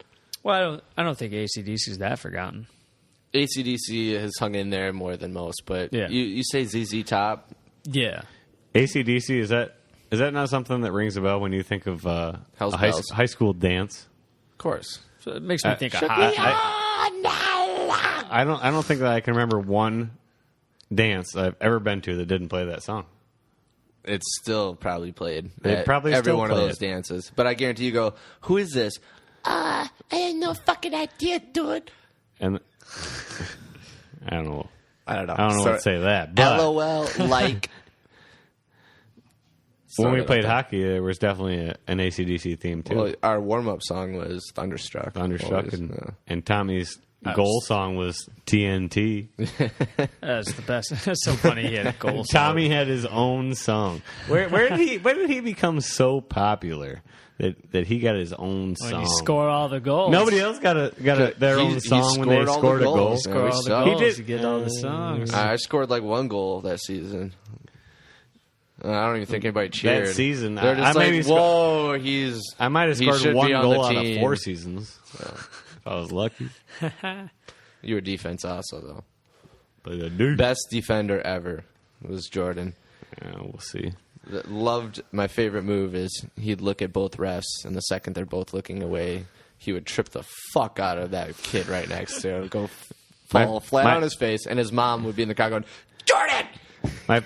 Speaker 1: Well, I don't think AC/DC is that forgotten.
Speaker 2: AC/DC has hung in there more than most, but
Speaker 1: Yeah.
Speaker 2: you say ZZ Top.
Speaker 1: Yeah.
Speaker 3: AC/DC, is that not something that rings a bell when you think of
Speaker 2: Hell's
Speaker 3: a
Speaker 2: Bells.
Speaker 3: high school dance?
Speaker 2: Of course.
Speaker 1: So it makes me think of
Speaker 2: Shook
Speaker 1: hot.
Speaker 2: me
Speaker 3: I don't think that I can remember one dance I've ever been to that didn't play that song.
Speaker 2: It's still probably played.
Speaker 3: They
Speaker 2: at
Speaker 3: probably
Speaker 2: every
Speaker 3: still
Speaker 2: one of
Speaker 3: play
Speaker 2: those
Speaker 3: it.
Speaker 2: dances. But I guarantee you go, who is this? I had no fucking idea, dude.
Speaker 3: And I don't know.
Speaker 2: I don't know.
Speaker 3: I don't know what to say to that. But
Speaker 2: LOL, like.
Speaker 3: when we
Speaker 2: Sorry
Speaker 3: played
Speaker 2: about
Speaker 3: hockey, there was definitely an AC/DC theme
Speaker 2: that.
Speaker 3: too.
Speaker 2: Well, our warm-up song was Thunderstruck.
Speaker 3: Thunderstruck,
Speaker 2: Always,
Speaker 3: and Tommy's goal song was TNT.
Speaker 1: That's the best. That's so funny. He had a goal.
Speaker 3: Tommy had his own song. Where did he become so popular that he got his own
Speaker 1: when
Speaker 3: song?
Speaker 1: you score all the goals.
Speaker 3: Nobody else got their own
Speaker 2: he
Speaker 3: song when they
Speaker 2: scored all the
Speaker 3: scored a goal.
Speaker 2: goals.
Speaker 1: Score all the
Speaker 2: suck.
Speaker 1: goals.
Speaker 3: He did-
Speaker 1: You get all the songs.
Speaker 2: I scored like one goal that season. I don't even think anybody cheered.
Speaker 3: That season,
Speaker 2: They're just
Speaker 3: I
Speaker 2: like,
Speaker 3: maybe
Speaker 2: whoa, he's...
Speaker 3: I might have
Speaker 2: he
Speaker 3: scored
Speaker 2: should
Speaker 3: one
Speaker 2: be on
Speaker 3: goal
Speaker 2: the
Speaker 3: out of
Speaker 2: team.
Speaker 3: 4 seasons. If I was lucky.
Speaker 2: You were defense also, though.
Speaker 3: But I do.
Speaker 2: Best defender ever was Jordan.
Speaker 3: Yeah, we'll see.
Speaker 2: Loved my favorite move is he'd look at both refs, and the second they're both looking away, he would trip the fuck out of that kid right next to him, go fall flat on his face, and his mom would be in the car going, Jordan!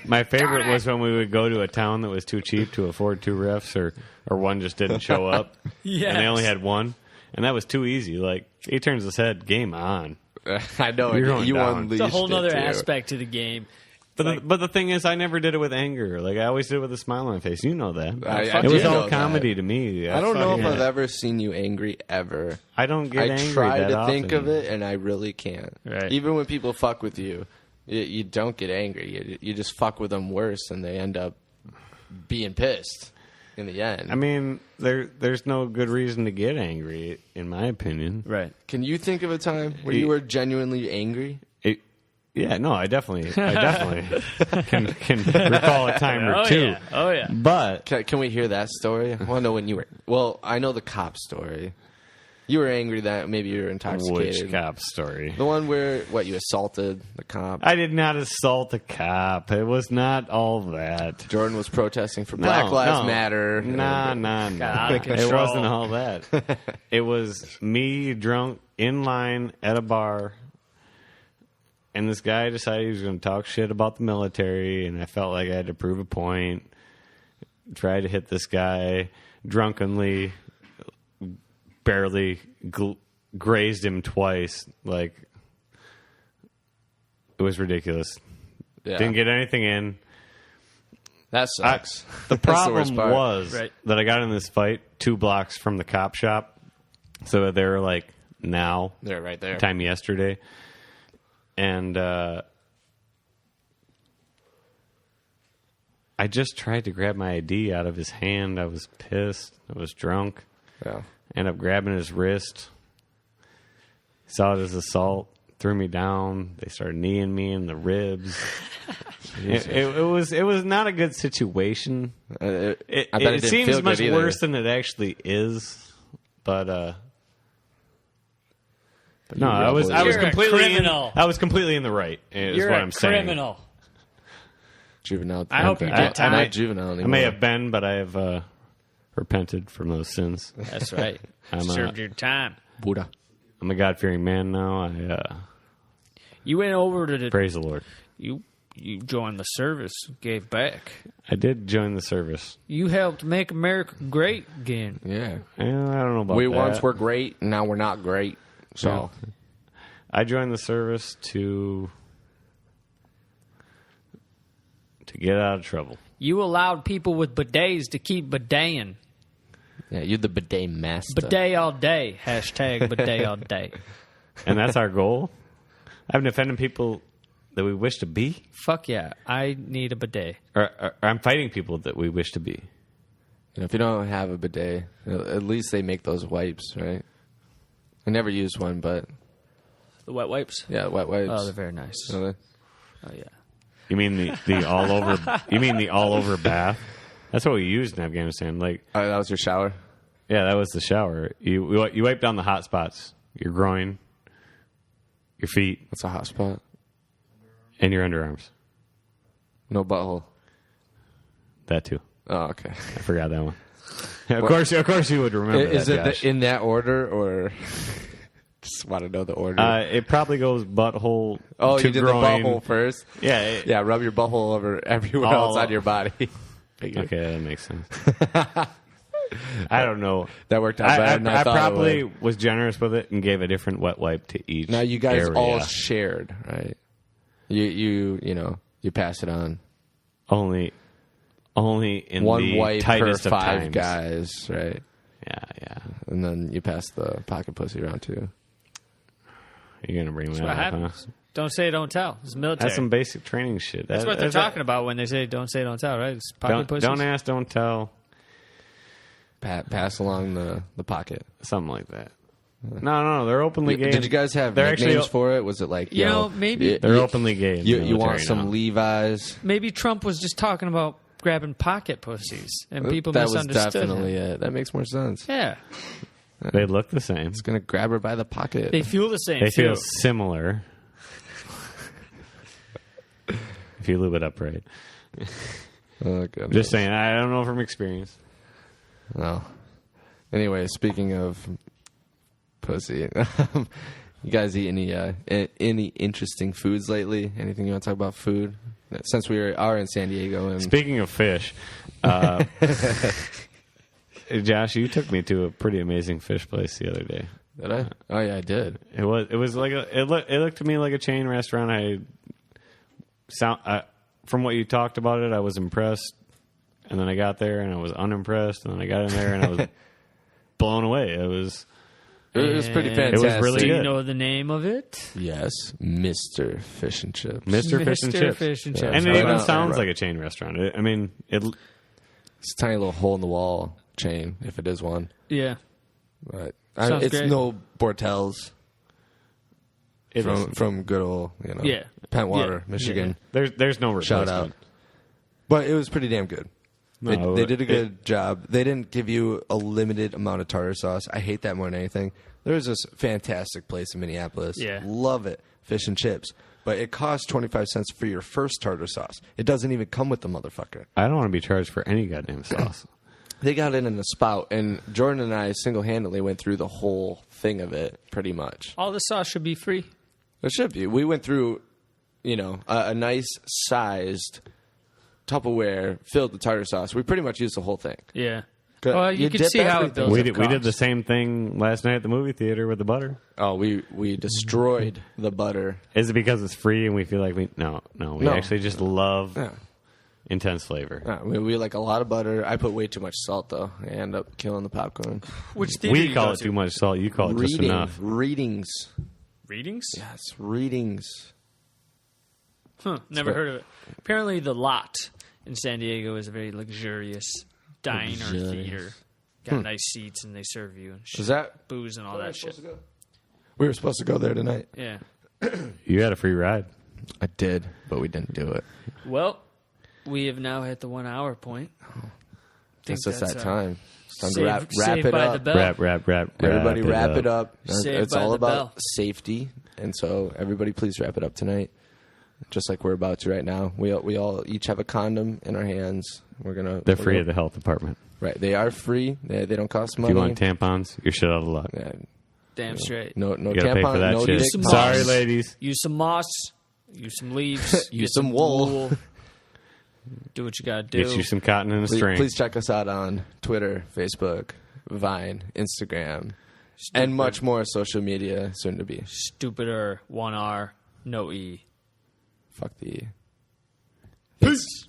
Speaker 3: My favorite was when we would go to a town that was too cheap to afford 2 refs, or one just didn't show up,
Speaker 1: Yes.
Speaker 3: and they only had one, and that was too easy. Like, he turns his head, game on.
Speaker 2: I know,
Speaker 3: You're going
Speaker 2: you
Speaker 3: down.
Speaker 2: unleashed
Speaker 1: It's a whole
Speaker 2: it,
Speaker 1: other
Speaker 2: too.
Speaker 1: aspect to the game.
Speaker 3: But the thing is, I never did it with anger. Like, I always did it with a smile on my face. You know that.
Speaker 2: I
Speaker 3: it was
Speaker 2: do
Speaker 3: all
Speaker 2: know
Speaker 3: comedy to me.
Speaker 2: I don't know if
Speaker 3: fucking-
Speaker 2: I've ever seen you angry ever.
Speaker 3: I don't get
Speaker 2: I
Speaker 3: angry
Speaker 2: try
Speaker 3: that
Speaker 2: to
Speaker 3: often.
Speaker 2: think of it, and I really can't.
Speaker 1: Right.
Speaker 2: Even when people fuck with you, you don't get angry. You just fuck with them worse, and they end up being pissed in the end.
Speaker 3: I mean, there's no good reason to get angry, in my opinion.
Speaker 1: Right.
Speaker 2: Can you think of a time where you were genuinely angry?
Speaker 3: Yeah, no, I definitely can recall a time or two.
Speaker 1: Yeah. Oh, yeah.
Speaker 3: But
Speaker 2: Can we hear that story? I want to know when you were... Well, I know the cop story. You were angry that maybe you were intoxicated.
Speaker 3: which cop story?
Speaker 2: The one where, you assaulted the cop.
Speaker 3: I did not assault a cop. It was not all that.
Speaker 2: Jordan was protesting for Black Lives Matter.
Speaker 3: Nah.
Speaker 1: out of
Speaker 3: It
Speaker 1: control.
Speaker 3: wasn't all that. It was me drunk in line at a bar, and this guy decided he was going to talk shit about the military, and I felt like I had to prove a point. Tried to hit this guy drunkenly, barely grazed him twice. Like, it was ridiculous.
Speaker 2: Yeah.
Speaker 3: Didn't get anything in.
Speaker 2: That sucks.
Speaker 3: The problem
Speaker 2: worst part.
Speaker 3: was that I got in this fight 2 blocks from the cop shop. So they're like now.
Speaker 2: They're right there.
Speaker 3: Time yesterday. And I just tried to grab my ID out of his hand. I was pissed. I was drunk.
Speaker 2: Yeah.
Speaker 3: Ended up grabbing his wrist. Saw it as assault. Threw me down. They started kneeing me in the ribs. it was not a good situation. It seems much worse than it actually is. But no, I was completely I was completely in the right. Is
Speaker 1: You're
Speaker 3: what I'm saying.
Speaker 1: Criminal.
Speaker 2: Juvenile.
Speaker 1: I hope you get time.
Speaker 2: I'm not juvenile anymore.
Speaker 3: I may have been, but I have repented from those sins.
Speaker 1: That's right. Served your time.
Speaker 2: Buddha.
Speaker 3: I'm a God-fearing man now.
Speaker 1: You went over to the.
Speaker 3: Praise the Lord.
Speaker 1: You joined the service, gave back.
Speaker 3: I did join the service.
Speaker 1: You helped make America great again.
Speaker 2: Yeah.
Speaker 3: I don't know about
Speaker 2: We
Speaker 3: that.
Speaker 2: once were great, and now we're not great. So
Speaker 3: I joined the service to get out of trouble.
Speaker 1: You allowed people with bidets to keep bideting.
Speaker 2: yeah, you're the bidet master.
Speaker 1: Bidet all day. Hashtag bidet all day.
Speaker 3: And that's our goal. I've offended people that we wish to be.
Speaker 1: Fuck yeah. I need a bidet.
Speaker 3: Or I'm fighting people that we wish to be.
Speaker 2: If you don't have a bidet, at least they make those wipes, right? I never used one, but
Speaker 1: The wet wipes?
Speaker 2: yeah, wet wipes.
Speaker 1: Oh, they're very nice.
Speaker 2: Really?
Speaker 1: Oh, yeah.
Speaker 3: You mean the all over? You mean the all over bath? That's what we used in Afghanistan. Like,
Speaker 2: That was your shower?
Speaker 3: yeah, that was the shower. You wipe down the hot spots: your groin, your feet,
Speaker 2: What's a hot spot?
Speaker 3: and your underarms.
Speaker 2: No butthole.
Speaker 3: That too.
Speaker 2: Oh, okay.
Speaker 3: I forgot that one. Of course, you would remember.
Speaker 2: Is
Speaker 3: that,
Speaker 2: it
Speaker 3: Josh.
Speaker 2: in that order, or just want to know the order?
Speaker 3: It probably goes butthole.
Speaker 2: oh,
Speaker 3: to
Speaker 2: you did
Speaker 3: groin.
Speaker 2: the butthole first?
Speaker 3: Yeah.
Speaker 2: Yeah, rub your butthole over everywhere
Speaker 3: All-
Speaker 2: else on your body.
Speaker 3: Okay, that makes sense. I don't know.
Speaker 2: That worked out better than I thought it
Speaker 3: probably
Speaker 2: would.
Speaker 3: was generous with it and gave a different wet wipe to each.
Speaker 2: Now you guys
Speaker 3: area.
Speaker 2: all shared, right? You pass it on.
Speaker 3: only in
Speaker 2: One
Speaker 3: the
Speaker 2: wipe per
Speaker 3: tightest of
Speaker 2: 5
Speaker 3: times.
Speaker 2: guys, right?
Speaker 3: Yeah.
Speaker 2: And then you pass the pocket pussy around too.
Speaker 3: You're gonna bring that
Speaker 1: What
Speaker 3: up, huh?
Speaker 1: happens? Don't say, don't tell. It's military.
Speaker 3: That's some basic training shit.
Speaker 1: That's what they're talking about when they say, don't say, don't tell, right? It's pocket pussies.
Speaker 3: Don't ask, don't tell.
Speaker 2: Pass along the pocket.
Speaker 3: Something like that. No, they're openly gay.
Speaker 2: Did you guys have
Speaker 3: They're
Speaker 2: nicknames
Speaker 3: actually,
Speaker 2: for it? Was it like
Speaker 1: You know, maybe-
Speaker 3: They're openly gay. In the
Speaker 2: You want
Speaker 3: military
Speaker 2: some
Speaker 3: now.
Speaker 2: Levi's?
Speaker 1: Maybe Trump was just talking about grabbing pocket pussies, and people
Speaker 2: that was
Speaker 1: misunderstood
Speaker 2: definitely
Speaker 1: him.
Speaker 2: it. That makes more sense.
Speaker 1: Yeah.
Speaker 3: They look the same.
Speaker 2: It's gonna grab her by the pocket.
Speaker 1: They feel the same,
Speaker 3: They feel
Speaker 1: too.
Speaker 3: similar. If you lube it up right.
Speaker 2: Oh, goodness.
Speaker 3: Just saying. I don't know from experience.
Speaker 2: No. Anyway, speaking of pussy, you guys eat any interesting foods lately? Anything you want to talk about food? Since we are in San Diego, and
Speaker 3: Speaking of fish, Josh, you took me to a pretty amazing fish place the other day.
Speaker 2: did I? Oh yeah, I did.
Speaker 3: It was like it looked to me like a chain restaurant. From what you talked about it, I was impressed, and then I got there and I was unimpressed, and then I got in there and I was blown away. It was
Speaker 2: pretty
Speaker 1: And
Speaker 2: fantastic.
Speaker 3: really
Speaker 1: Do you
Speaker 3: good.
Speaker 1: know the name of it?
Speaker 2: Yes, Mr. Fish and Chips.
Speaker 3: Mr. Fish and
Speaker 1: Mr.
Speaker 3: Chips,
Speaker 1: Fish and
Speaker 2: Yeah.
Speaker 1: Chips.
Speaker 3: and it
Speaker 2: Right
Speaker 3: even
Speaker 2: on.
Speaker 3: sounds
Speaker 2: Right.
Speaker 3: like a chain restaurant. It
Speaker 2: It's a tiny little hole in the wall chain, if it is one.
Speaker 1: Yeah.
Speaker 2: But
Speaker 1: Sounds
Speaker 2: it's
Speaker 1: great.
Speaker 2: no Bortels
Speaker 3: it
Speaker 2: from
Speaker 3: isn't.
Speaker 2: from good old
Speaker 1: Yeah.
Speaker 2: Pentwater,
Speaker 1: Yeah.
Speaker 2: Michigan.
Speaker 3: There's no
Speaker 2: Shout
Speaker 3: replacement.
Speaker 2: out. But it was pretty damn good.
Speaker 3: No,
Speaker 2: They did a good job. They didn't give you a limited amount of tartar sauce. I hate that more than anything. There's this fantastic place in Minneapolis.
Speaker 1: Yeah.
Speaker 2: Love it. Fish and chips. But it costs 25 cents for your first tartar sauce. It doesn't even come with the motherfucker.
Speaker 3: I don't want to be charged for any goddamn sauce.
Speaker 2: They got it in a spout, and Jordan and I single-handedly went through the whole thing of it, pretty much.
Speaker 1: All the sauce should be free.
Speaker 2: It should be. We went through, a nice-sized Tupperware filled with tartar sauce. We pretty much used the whole thing.
Speaker 1: Yeah.
Speaker 2: Good.
Speaker 1: Well, you
Speaker 2: You
Speaker 1: can
Speaker 2: dip
Speaker 1: see how it
Speaker 2: everything.
Speaker 1: builds
Speaker 3: we
Speaker 1: up
Speaker 3: did the
Speaker 1: costs.
Speaker 3: same thing last night at the movie theater with the butter.
Speaker 2: Oh, we destroyed the butter.
Speaker 3: Is it because it's free and we feel like we no we
Speaker 2: No.
Speaker 3: actually just love
Speaker 2: Yeah.
Speaker 3: intense flavor.
Speaker 2: We like a lot of butter. I put way too much salt, though. I end up killing the popcorn.
Speaker 1: Which theater
Speaker 3: We
Speaker 1: you
Speaker 3: call
Speaker 1: go
Speaker 3: it
Speaker 1: to?
Speaker 3: too much salt. You call it just enough.
Speaker 2: Readings.
Speaker 1: Readings?
Speaker 2: Yes, readings.
Speaker 1: Huh, never heard of it. Apparently, the Lot in San Diego is a very luxurious diner theater. Got nice seats, and they serve you and shit.
Speaker 2: Is that
Speaker 1: booze and all that shit.
Speaker 2: We were supposed to go there tonight.
Speaker 1: Yeah.
Speaker 3: You had a free ride.
Speaker 2: I did, but we didn't do it.
Speaker 1: Well, we have now hit the 1 hour point.
Speaker 2: It's just that time. It's time to
Speaker 1: Saved-
Speaker 2: wrap
Speaker 1: Saved
Speaker 2: it
Speaker 1: by
Speaker 2: up.
Speaker 1: the Bell.
Speaker 3: Wrap.
Speaker 2: Everybody wrap it up.
Speaker 1: Saved
Speaker 2: It's
Speaker 1: by
Speaker 2: all
Speaker 1: the
Speaker 2: about
Speaker 1: bell.
Speaker 2: safety, and so everybody please wrap it up tonight. Just like we're about to right now. We all each have a condom in our hands.
Speaker 3: They're free at the health department.
Speaker 2: Right. They are free. They don't cost
Speaker 3: If
Speaker 2: money.
Speaker 3: you want tampons, you're shit out of luck.
Speaker 2: Yeah,
Speaker 1: Damn straight.
Speaker 2: no
Speaker 3: You gotta pay
Speaker 2: tampon,
Speaker 3: for that
Speaker 2: no
Speaker 3: shit.
Speaker 2: dick
Speaker 1: some
Speaker 2: pics.
Speaker 3: Sorry,
Speaker 1: moss.
Speaker 3: ladies.
Speaker 1: Use some moss. Use some leaves.
Speaker 2: Use
Speaker 1: get
Speaker 2: some wool.
Speaker 1: Do what you gotta do.
Speaker 3: Get you some cotton and a string.
Speaker 2: Please check us out on Twitter, Facebook, Vine, Instagram, and much more social media soon to be.
Speaker 1: StupidR, 1R, no E.
Speaker 2: Fuck the E.
Speaker 1: Peace.